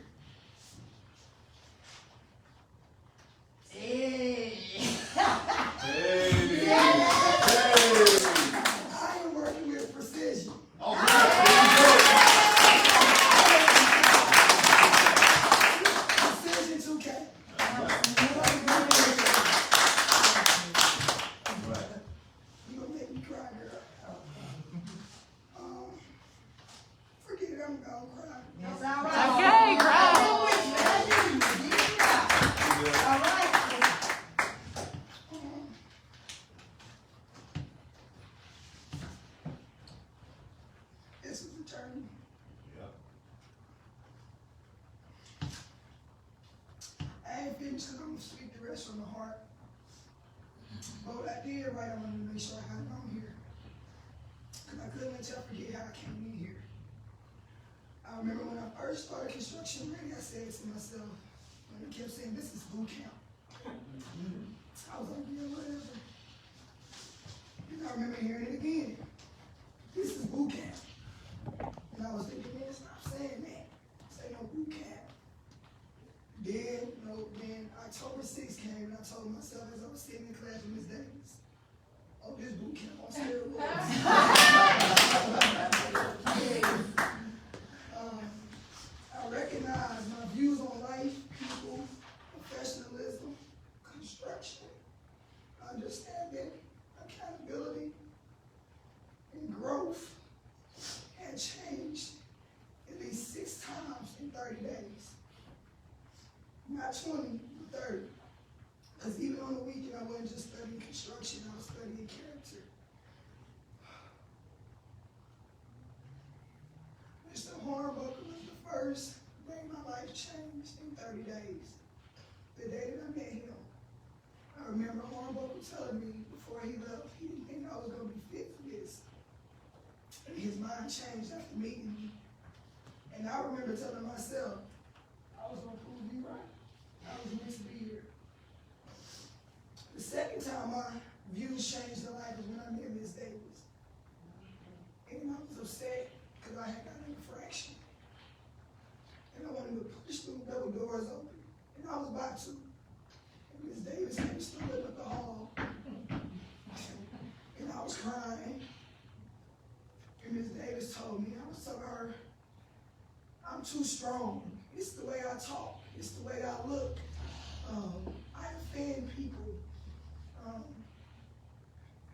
Hey. Hey. I am working with precision. Precision 2K. You gonna make me cry, girl. attorney. Yeah. I ain't finished because I'm gonna speak the rest from the heart. But what I did right, I wanted to make sure I had it on here. Because I couldn't let y'all forget how I came in here. I remember when I first started construction ready, I said to myself, when they kept saying, this is boot camp. I was like, yeah, whatever. And I remember hearing it again. This is boot camp. And I was thinking, man, stop saying that. Say no boot camp. Then October 6th came and I told myself as I was sitting in class with Ms. Davis, oh, this boot camp on steroids. I recognize my views on life, people, professionalism, construction, understanding, accountability, and growth had changed at least 6 times in 30 days. Not 20, but 30. Because even on the weekend, I wasn't just studying construction, I was studying character. Mr. Hornbuckle was the first day my life changed in 30 days. The day that I met him. I remember Hornbuckle telling me before he left, he didn't think I was going to be fit for this. And his mind changed after meeting me. And I remember telling myself, I was going to prove you right. I was meant to be here. The second time my views changed in life was when I met Ms. Davis. And I was upset because I had got an infraction. And I wanted to push the double doors open. And I was about to. And Ms. Davis came stumbling up the hall. And I was crying. And Ms. Davis told me, I was telling her, I'm too strong. It's the way I talk. It's the way I look. I offend people.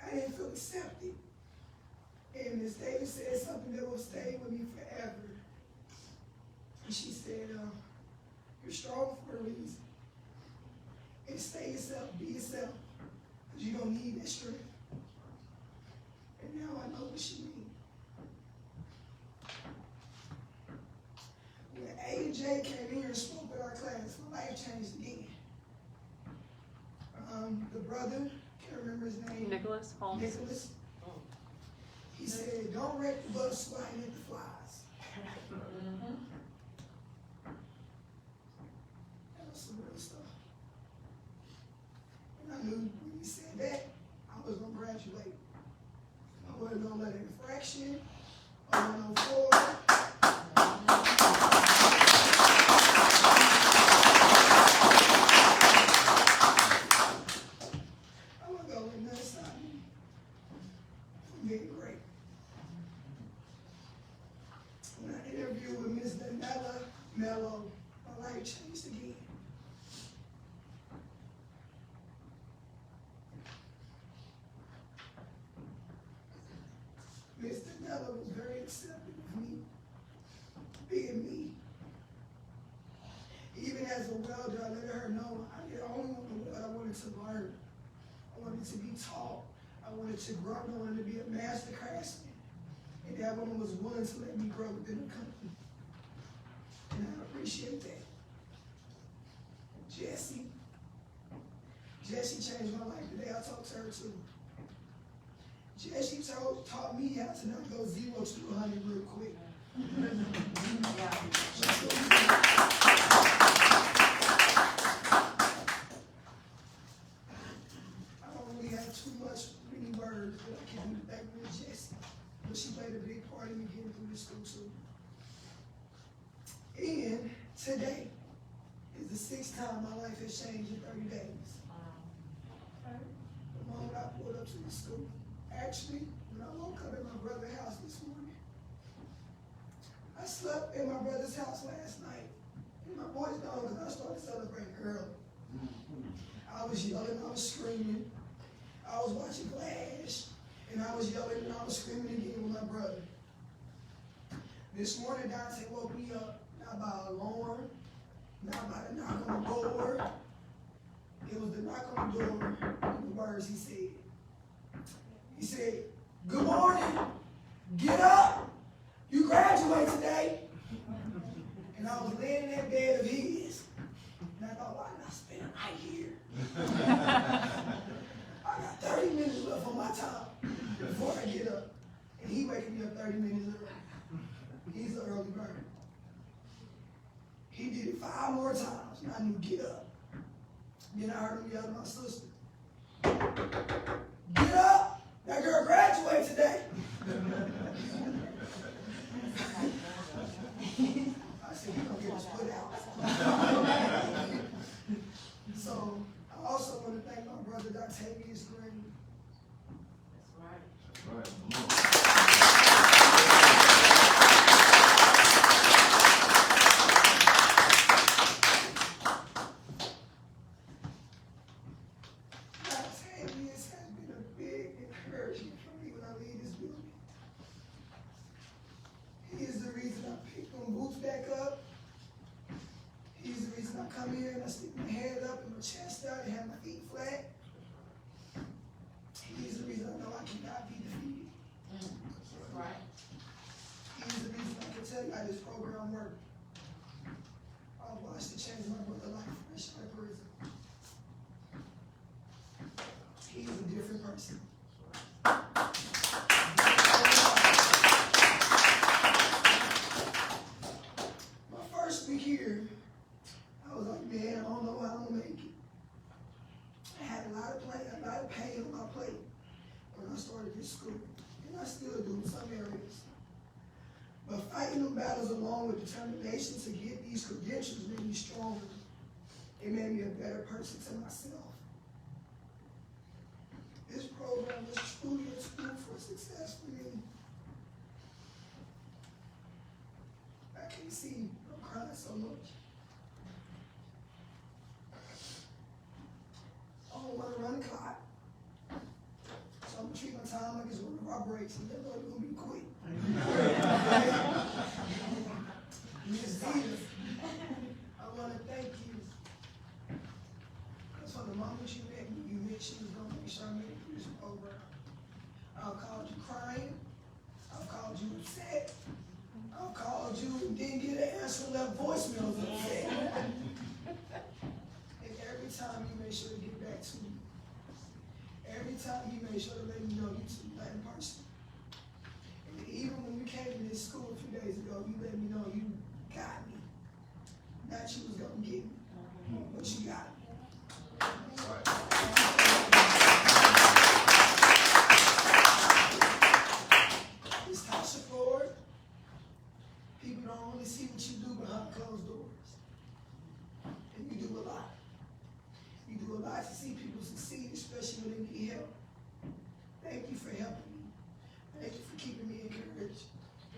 I didn't feel accepted. And Ms. Davis said something that will stay with me forever. And she said, you're strong for a reason. And stay yourself, be yourself, because you don't need that strength. And now I know what she means. When AJ came in here and spoke with our class, my life changed again. The brother, can't remember his name. Nicholas Holmes. Nicholas. He said, don't wreck the bus flying at the flies. That was some real stuff. And I knew when he said that, I was going to graduate. I wasn't going to let an infraction, I wasn't going to forward. When I interviewed with Ms. Danella Mello, my life changed again. Ms. Danella was very accepting of me, being me. Even as a welder, I let her know I didn't only want what I wanted to learn. I wanted to be taught. I wanted to grow. I wanted to be a master craftsman. And that woman was willing to let me grow within the company. And I appreciate that. Jessie changed my life the day I talked to her too. Jessie taught me how to not go 0 to 100 real quick. I don't really have too many words, but I can thank Jessie. But she played a big part in me getting through this school too. And today is the 6th time my life has changed in 30 days. The moment I pulled up to the school. Actually, when I woke up at my brother's house this morning, I slept at my brother's house last night. And my voice gone because I started celebrating early. I was yelling, I was screaming. I was watching Flash. And I was yelling and I was screaming again with my brother. This morning, Dante woke me up, not by alarm, not by the knock on the door. It was the knock on the door and the words he said. He said, good morning, get up, you graduate today. And I was laying in that bed of his. And I thought, why not spend a night here? I got 30 minutes left on my time before I get up. And he waking me up 30 minutes early. He's an early bird. He did it 5 more times, and I knew get up. Then I heard him yell at my sister. Get up! That girl graduated today. I said, he gonna get his foot out. So, I also want to thank my brother, Octavius Green. Right. Octavius has been a big encouragement for me when I leave this building. He is the reason I pick them boots back up. He's the reason I come here and I stick my head up and my chest out and have my feet flat. He's the reason I know I cannot be defeated. Right. He's the reason I can tell you how this program works. I watched it change my brother's life fresh out of prison. He's a different person. My first week here, I was like, man, I don't know how I'm gonna make it. I had a lot of pain on my plate when I started this school, and I still do in some areas. But fighting the battles along with determination to get these credentials made me stronger. It made me a better person to myself. This program was truly a school for success for me. I can't see, I'm crying so much. I don't want to run the clock. So I'm gonna treat my time like it's one of our breaks, and then it's gonna be quick. Ms. Zita, I want to thank you. Because from the moment you met me, you knew she was going to make sure I made it through this program. I've called you crying. I've called you upset. I've called you and didn't get an answer, left voicemails upset. And every time you made sure to get back to me. Every time you made sure to let me know you two that in person. And even when you came to this school a few days ago, you let me know you got me. Not you was gonna get me, but you got me. It's Tasha Ford. People don't only see what you do behind closed doors. And you do a lot. You do a lot to see people succeed, especially when they need help. Thank you for helping me. Thank you for keeping me encouraged.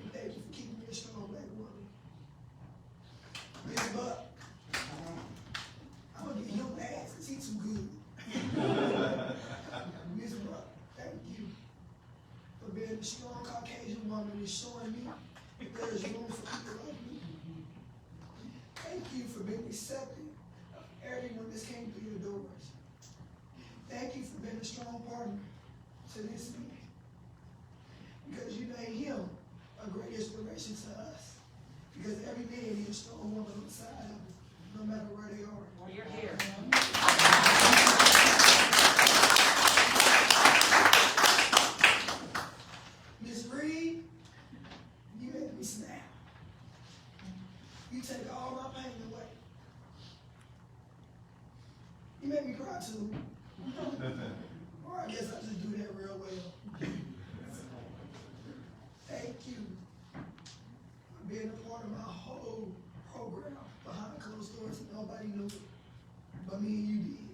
And thank you for keeping me a strong black woman. Miss Buck, I'm gonna get him ass because he's too good. Miss Buck, thank you for being a strong Caucasian woman and showing me that there's room for people like me. Thank you for being accepting of everyone that's came through your doors. Thank you for being a strong partner to this man. Because you made him a great inspiration to us. Because every man needs a strong woman on the side of him, no matter where they are. Well, you're here. Miss Reed, you make me snap. You take all my pain away. You make me cry too. Or I guess I just do that real well. Thank you for being a part of my whole program behind closed doors and nobody knew it, but me and you did.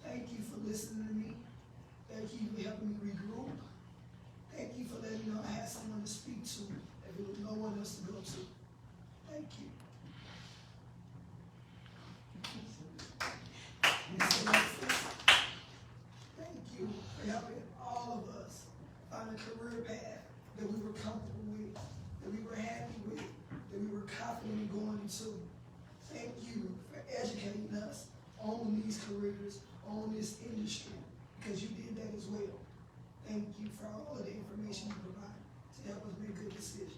Thank you for listening to me. Thank you for helping me regroup. Thank you for letting me know I had someone to speak to if there was no one else to go to. Thank you. Mr. Alexis, thank you for helping all of us find a career path that we were comfortable with, that we were happy with, that we were confident in going into. Thank you for educating us on these careers, on this industry, because you did that as well. Thank you for all of the information you provided. to help us make good decisions.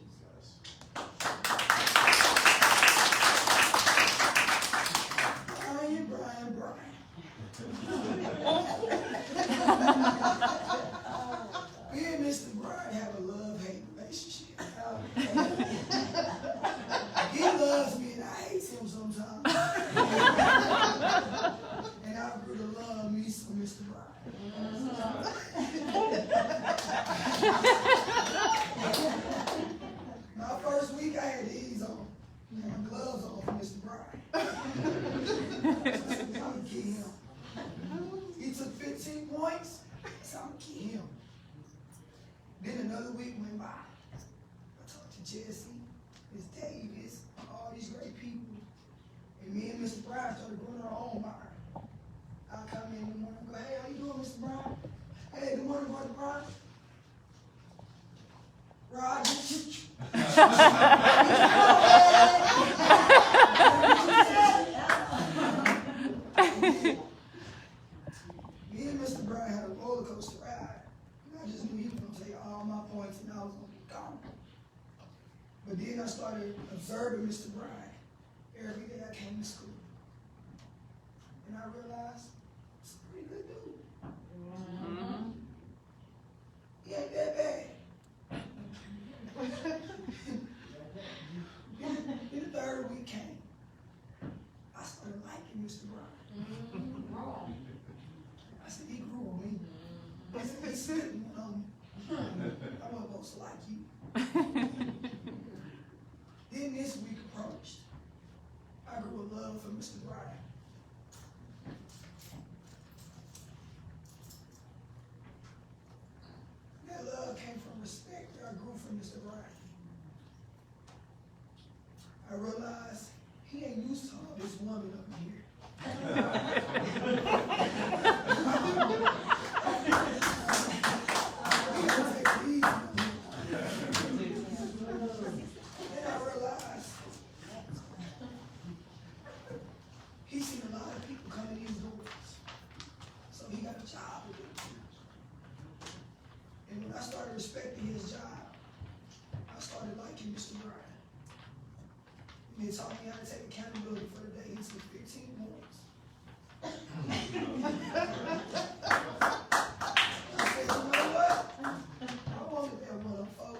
Brian. Me and Mr. Brian have a love-hate relationship. He loves me and I hate him sometimes. And I grew to love me some Mr. Brian. My first week I had these on. My gloves on for Mr. Brian. So I said, I'm gonna get him. He took 15 points, so I'm gonna get him. Then another week went by. I talked to Jesse, Miss Davis, all these great people. And me and Mr. Brian started going our own bar. I'll come in the morning and go, hey, how you doing, Mr. Brian? Hey, good morning, Brother Brian. Rod, me and Mr. Brian had a roller coaster ride. And I just knew he was going to take all my points and I was going to be gone. But then I started observing Mr. Brian every day I came to school. And I realized he's a pretty good dude. He ain't that bad. Then the third week came. I started liking Mr. Brian. I said, he grew on me. I said, he's sitting on me. I wasn't supposed to like you. Then this week approached. I grew a love for Mr. Brian. That love came from respect that I grew from Mr. Brian. I realized he ain't used to all this woman up in here. He gonna take it easy on me. Then I realized he's seen a lot of people come in these doors, so he got a job to do. And when I started respecting his job, I started liking Mr. Brian. And he taught me how to take accountability for the day he took 15 points. I said, you know what? I wanted that 104.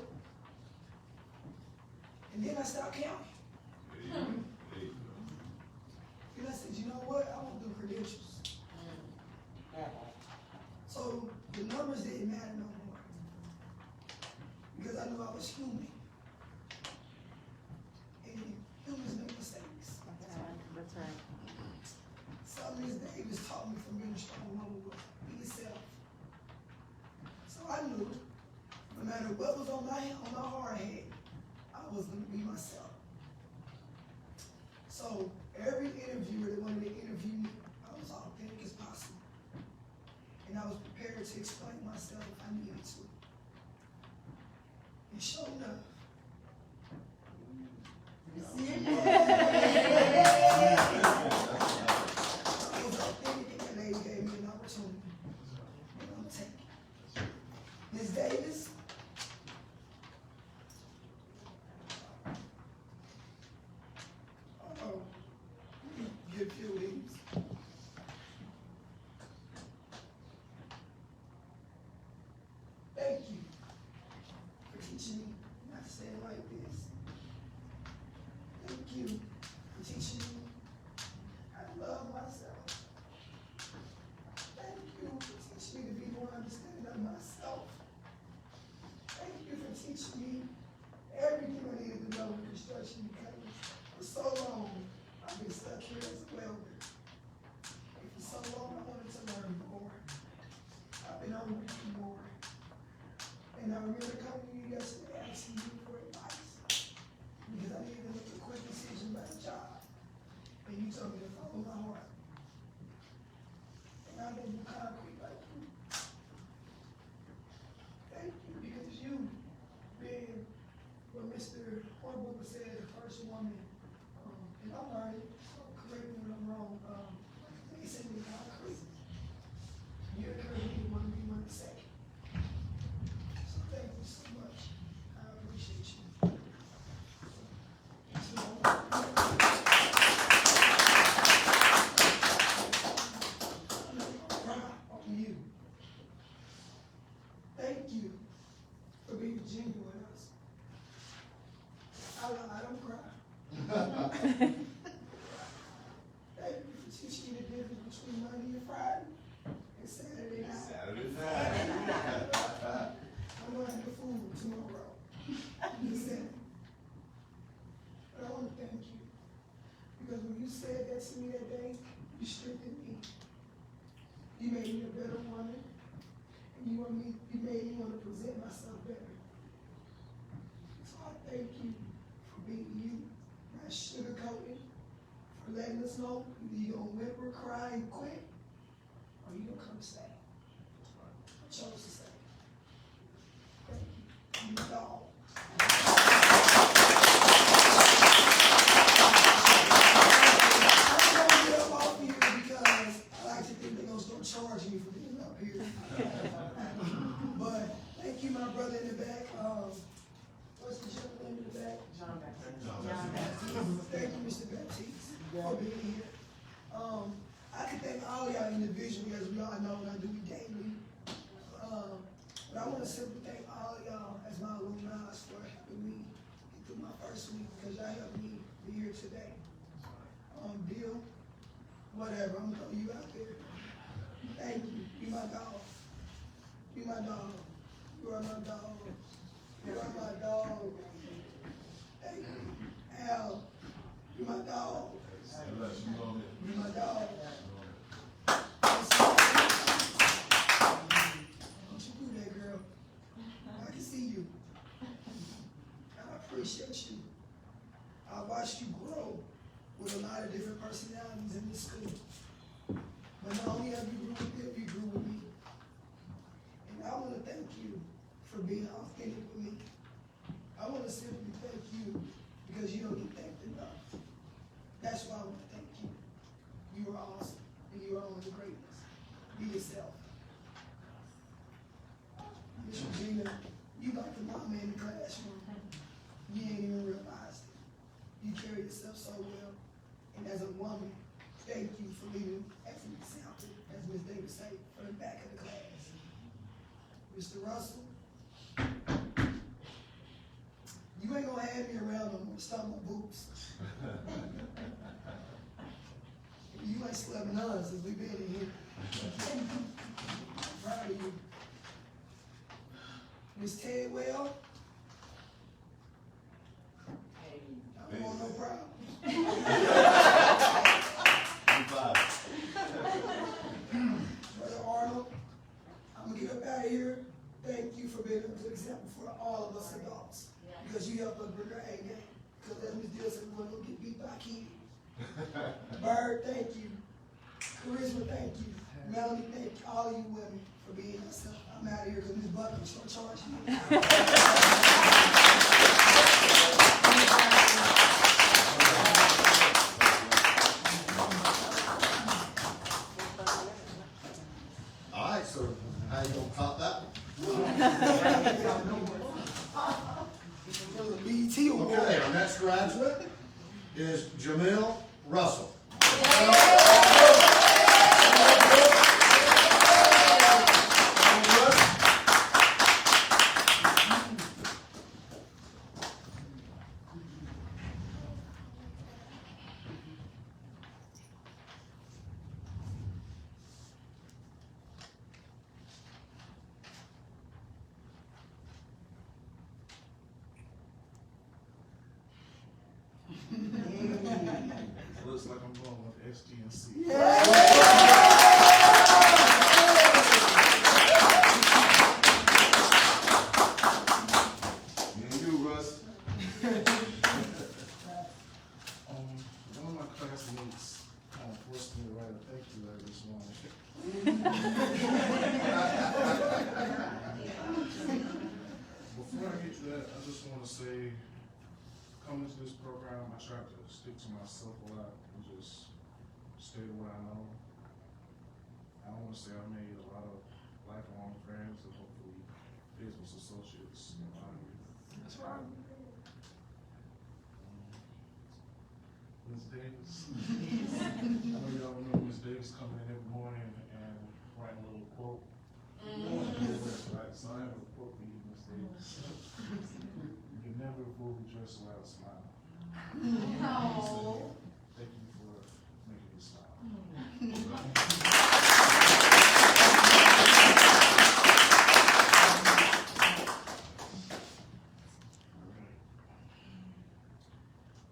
And then I stopped counting. And I said, you know what? I want the credentials. So the numbers didn't matter no more. Because I knew I was human. And humans make mistakes. That's right. Something Ms. Davis taught me from being a strong woman was be yourself. So I knew no matter what was on my hard head, I was going to be myself. So every interviewer that wanted to interview me, I was authentic as possible. And I was prepared to explain myself if I needed to. And sure enough, I was authentic and that lady gave me an opportunity. And I'm taking it. Ms. Davis, give a few leaves. Thank you for teaching me not to say it like this. Thank you for teaching me how to love myself. Thank you for teaching me to be more understanding of myself. Thank you for teaching me everything I needed to know in construction because for so long I've been stuck here as a welder. And for so long I wanted to learn more. I've been hungry for more. And I remember coming to you yesterday asking you for advice because I needed to make a quick decision about a job. And you told me to follow my heart. And I didn't do concrete like you. Thank you because you being what Mr. Hornbuckle said, the first woman, and I'm learning, so correct me when I'm wrong, they said me concrete. You encouraged me to want to be one second. So thank you so much. Virginia with us. I lied, don't cry. Thank you for teaching me the difference between Monday and Friday and Saturday night. Saturday night. I'm gonna have the food tomorrow. Listen. But I wanna thank you. Because when you said that to me that day, you strengthened me. You made me a better woman. And you made me want to present myself better. So I thank you for being you, not sugarcoating, for letting us know either you're gonna whimper, cry, and quit, or you gonna come stay. I chose to stay. Thank you. You dog. I'm gonna get up off here because I like to think they're gonna start charging me for being up here. But thank you, my brother in the back. What's the gentleman in the back? John Baptiste. Thank you, Mr. Baptiste, for being here. I can thank all of y'all individually, as we all know, and I do it daily. But I want to simply thank all of y'all as my alumni for helping me get through my first week, because y'all helped me be here today. Bill, whatever, I'm gonna throw you out there. Thank you. You my dog. You my dog. You are my dog. You are my dog. Thank you. Al, you my dog. You my dog. Don't you do that, girl. I can see you. I appreciate you. I watched you grow with a lot of different personalities in this school. But not only have you grew with them, you grew with me. And I want to thank you for being authentic with me. I want to simply thank you because you don't get thanked enough. That's why I want to thank you. You are awesome, and you are on the greatness. Be yourself. Miss Regina, you like the mama in the classroom. You ain't even realized it. You carry yourself so well. And as a woman, thank you for leading as an example, as Ms. Davis said, for the back of the class. Mr. Russell, you ain't gonna have me around no more to stop my boots. You ain't slept none since we been in here. I'm proud of you. Miss Tedwell, I don't want no problem. Brother Arnold, I'm gonna get up out of here. Thank you for being a good example for all of us adults. Because you help us bring our A game. Because as Ms. Dill said, we're gonna get beat by kids. Bird, thank you. Charisma, thank you. Melanie, thank you. All of you women for being yourself. I'm out of here because Ms. Buckley start charging me. All right, so how you gonna top that? BT award. Okay, our next graduate is Jamil Russell. Looks like I'm going with STNC. And you, Russ. One of my classmates forced me to write a thank you letter this morning. Before I get to that, I just want to say, coming to this program, I tried to stick to myself a lot and just stay to what I know. I want to say I made a lot of lifelong friends and hopefully business associates in my life. That's right. Ms. Davis. I know y'all remember Ms. Davis coming in every morning and writing a little quote. Right, so I have a quote for you, Ms. You can never fully dress without a smile. No. Thank you for making me smile.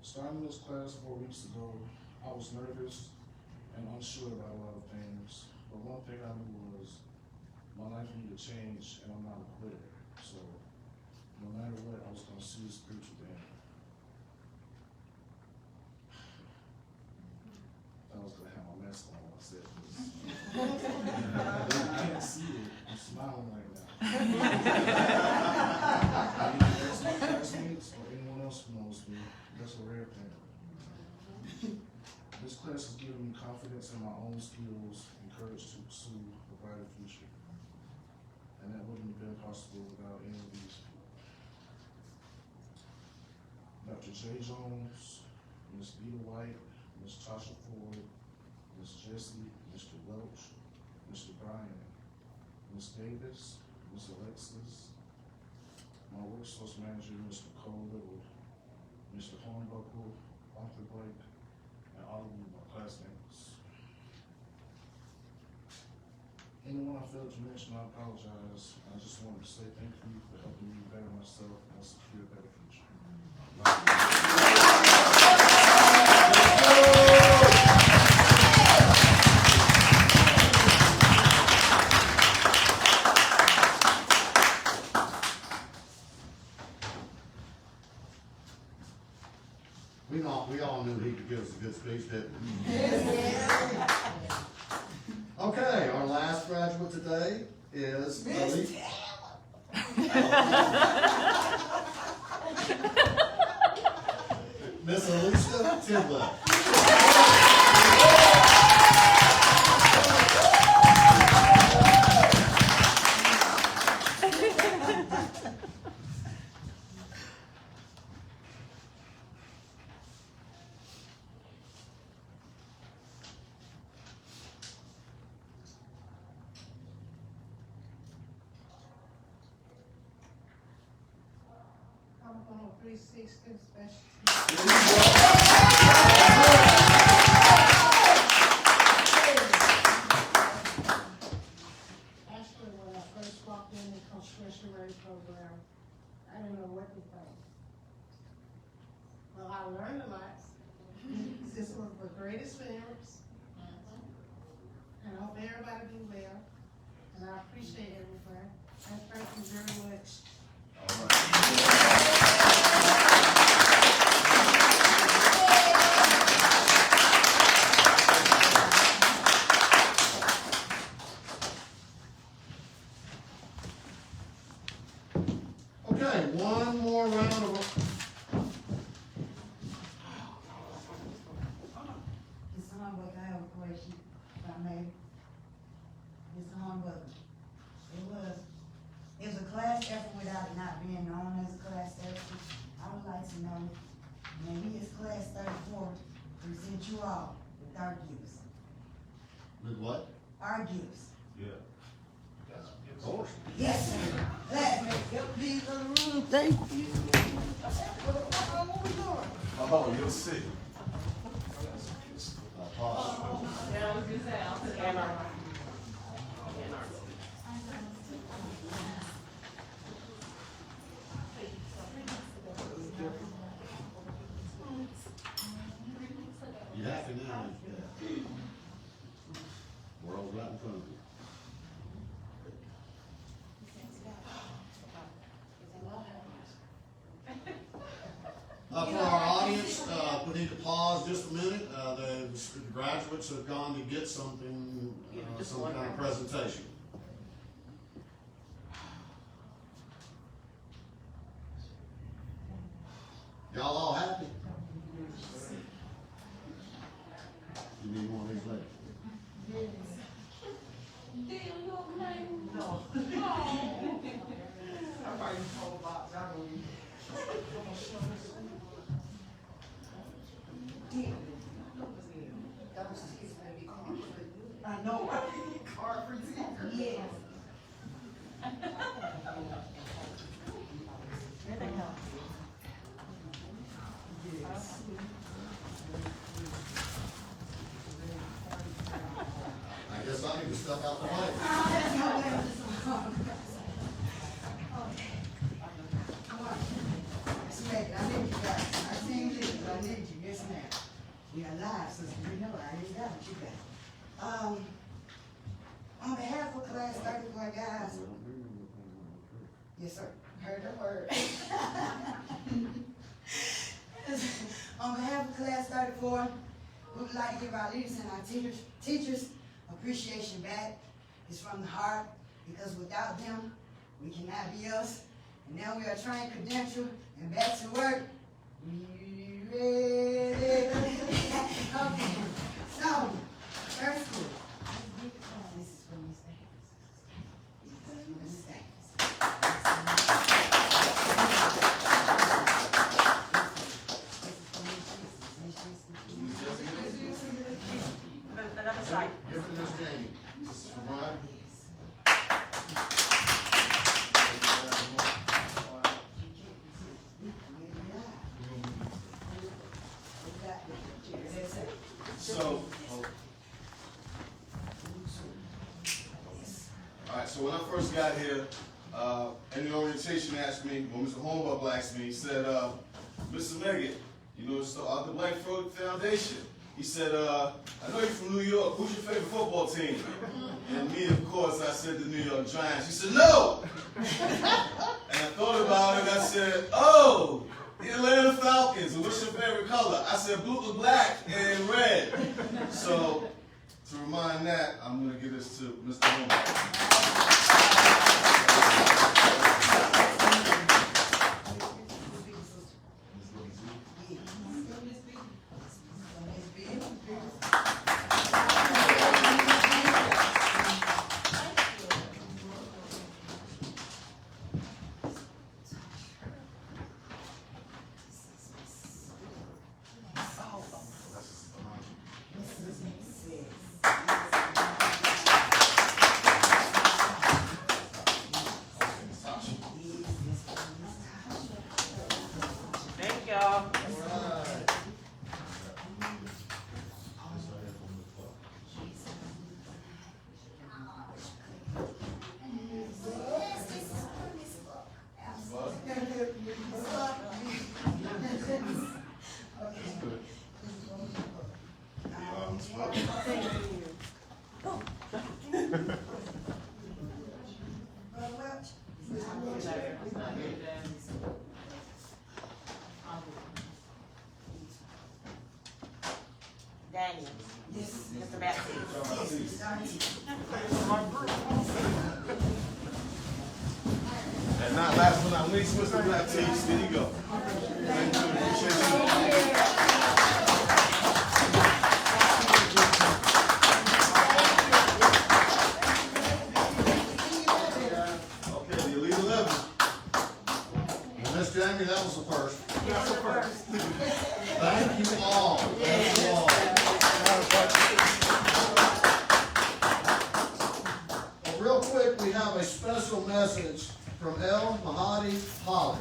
Starting this class 4 weeks ago, I was nervous and unsure about a lot of things, but one thing I knew was my life needed to change and I'm not a quitter. So no matter what, I was going to see the spiritual end. I was going to have my mask on when I said this. You can't see it. I'm smiling right now. I either ask my classmates or anyone else who knows me. That's a rare thing. This class has given me confidence in my own skills and courage to pursue a brighter future. And that wouldn't have been possible without any of these people. Dr. J. Jones, Ms. Vita White, Ms. Tasha Ford, Ms. Jessie, Mr. Welch, Mr. Bryan, Ms. Davis, Ms. Alexis, my workforce manager, Mr. Cole Little, Mr. Hornbuckle, Arthur Blake, and all of you, my classmates. Anyone I failed to mention, I apologize. I just wanted to say thank you for helping me better myself and secure a better future. We all knew he could give us a good speech, didn't we? Okay, our last graduate today is Miss Alicia Tidwell. I'm going 360 special. Actually, when I first walked in the construction ready program, I didn't know what to think. Well, I learned a lot. This was the greatest experience. And I hope everybody do well. And I appreciate everyone. And thank you very much. Okay, one more round of. Mr. Humbuck, I have a question, if I may. Mr. Humbuck, it was a class effort without it not being known as a class effort. I would like to know, when we as class 34, present you all with our gifts. With what? Our gifts. Yeah. Of course. Yes, sir. Classmates, please, the room, thank you. What we doing? Oh, you'll see. You have to now. World's right in front of you. For our audience, we need to pause just a minute. The graduates have gone to get something, some kind of presentation. Y'all all happy? You need one of these later? No. I'm probably told about that one. I know. Car for Yes. step out the way. Miss Maggot, I need you guys. I seen you, but I need you. Yes, ma'am. We are live, sister. You know I ain't got what you got. On behalf of Class 34 guys. Yes, sir. Heard the word. On behalf of Class 34, we would like to give our leaders and our teachers appreciation back. It's from the heart, because without them, we cannot be us. And now we are trained, credentialed, and back to work. We ready? Okay. So, first school. This is for Miss Davis. Miss Davis. Another slide. Give it to Miss Jamie. This is for mine. So, alright, so when I first got here, in the orientation asked me, well, Mr. Hornbuckle asked me, he said, Mr. Maggot, you know, it's the Arthur Blank Foundation. He said, I know you're from New York, who's your favorite football team? And me, of course, I said the New York Giants. He said, no! And I thought about it, I said, oh, the Atlanta Falcons, and what's your favorite color? I said blue, black, and red. So, to remind that, I'm going to give this to Mr. Hornbuckle. Thank y'all. Daniel. Yes. Mr. Baptiste. And not last but not least, Mr. Baptiste, there you go. Thank you, appreciate you. Okay, the Elite 11. Miss Jamie, that was the first. Thank you all. Thank you all. Well, real quick, we have a special message from El Mahadi Holly.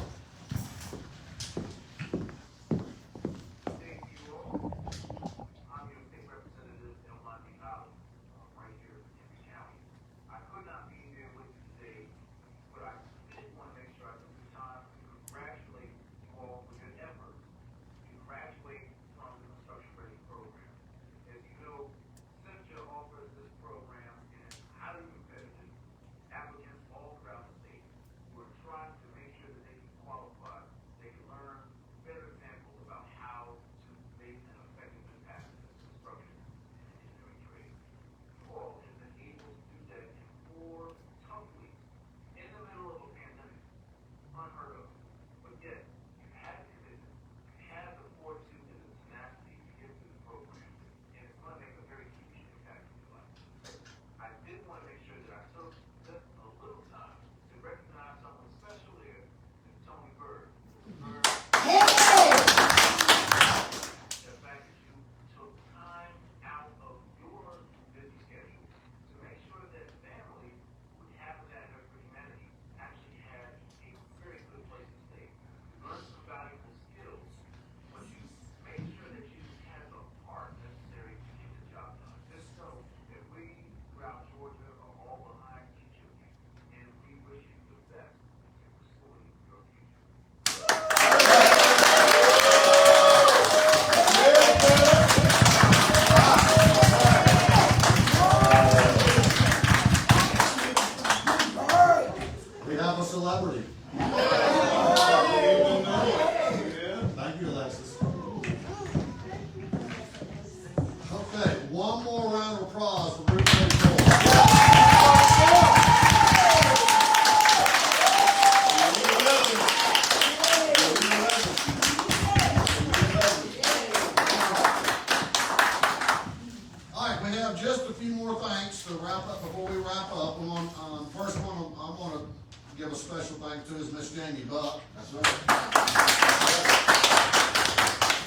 special thanks to is Miss Jamie Buck. That's right.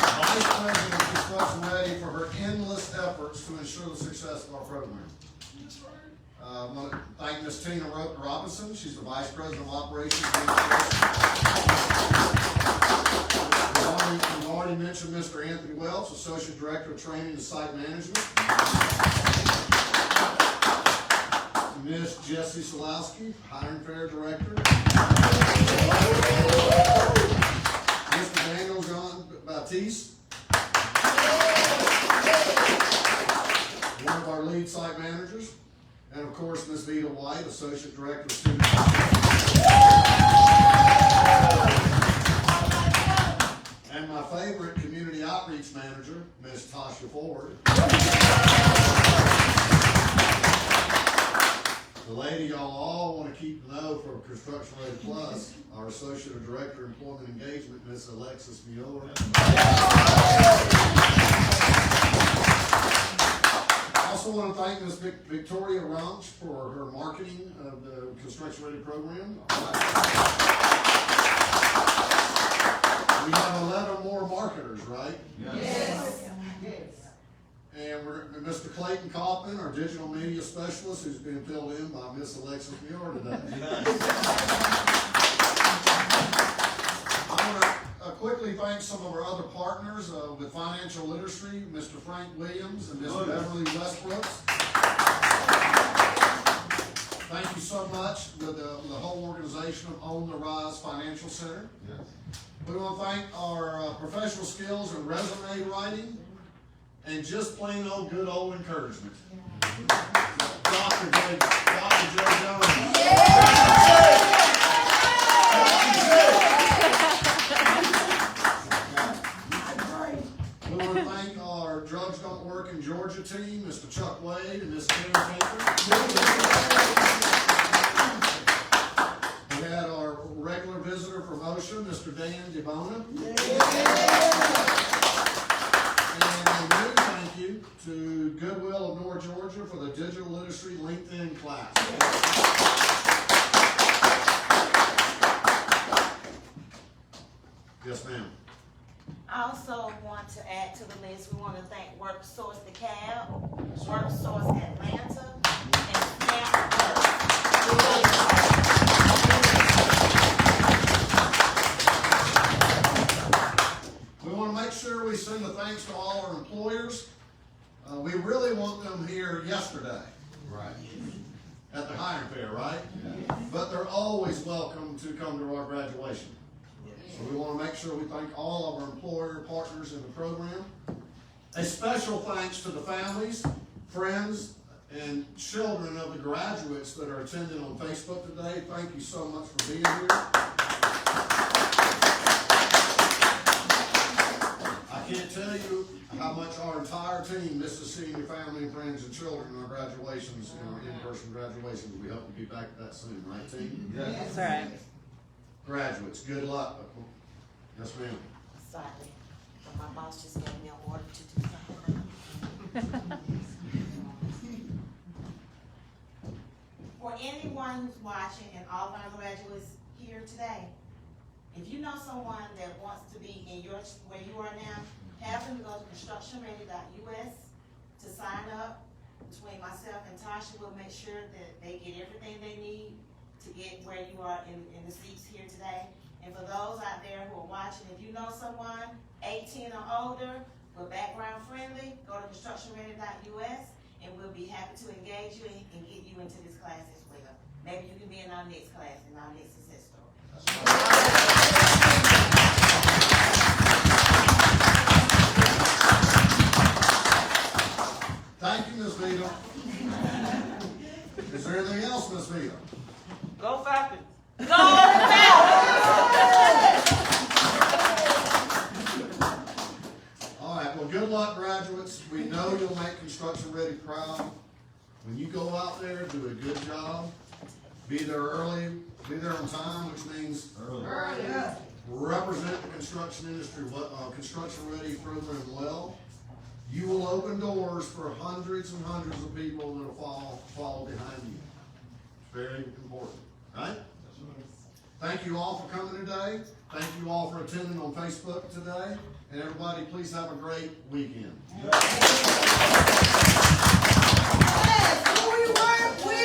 Vice President of Construction Ready for her endless efforts to ensure the success of our program. That's right. I want to thank Miss Tina Robinson. She's the Vice President of Operations. We've already mentioned Mr. Anthony Welch, Associate Director of Training and Site Management. Miss Jessie Solowski, Hiring Fair Director. Mr. Daniel John Baptiste, one of our lead site managers. And of course, Ms. Vita White, Associate Director of Student And my favorite Community Outreach Manager, Ms. Tasha Ford. The lady y'all all want to keep to know for Construction Ready Plus, our Associate Director of Employment Engagement, Ms. Alexis Mueller. I also want to thank Ms. Victoria Runch for her marketing of the Construction Ready program. We have 11 more marketers, right? Yes. Yes. And Mr. Clayton Kaufman, our digital media specialist, who's being filled in by Miss Alexis Muir today. I want to quickly thank some of our other partners with financial literacy, Mr. Frank Williams and Ms. Beverly Westbrooks. Thank you so much with the whole organization of Own the Rise Financial Center. Yes. We want to thank our professional skills in resume writing and just plain old good old encouragement. Dr. Joe Jones. We want to thank our Drugs Don't Work in Georgia team, Mr. Chuck Wade and Ms. Karen Taker. We had our regular visitor from OSHA, Mr. Dan DeBona. And a new thank you to Goodwill of North Georgia for the Digital Literacy LinkedIn class. Yes, ma'am. I also want to add to the list, we want to thank WorkSource DeKalb, WorkSource Atlanta, and Snap. We want to make sure we send a thanks to all our employers. We really want them here yesterday. Right. At the hiring fair, right? Yeah. But they're always welcome to come to our graduation. So we want to make sure we thank all of our employer partners in the program. A special thanks to the families, friends, and children of the graduates that are attending on Facebook today. Thank you so much for being here. I can't tell you how much our entire team misses seeing your family and friends and children in our graduations, in our in-person graduations. We hope to be back to that soon, right, team? That's all right. Graduates, good luck. Yes, ma'am. Sorry, but my boss just gave me an order to do something. For anyone who's watching and all of our graduates here today, if you know someone that wants to be in where you are now, have them go to constructionready.us to sign up. Between myself and Tasha, we'll make sure that they get everything they need to get where you are in the seats here today. And for those out there who are watching, if you know someone 18 or older, but background friendly, go to constructionready.us and we'll be happy to engage you and get you into this class as well. Maybe you can be in our next class, in our next success story. Thank you, Ms. Vita. Is there anything else, Ms. Vita? Go Falcons! All right, well, good luck, graduates. We know you'll make Construction Ready proud. When you go out there, do a good job. Be there early, be there on time, which means represent the construction industry, Construction Ready program well. You will open doors for hundreds and hundreds of people that will follow behind you. It's very important, right? Thank you all for coming today. Thank you all for attending on Facebook today. And everybody, please have a great weekend. Yes, who we work with.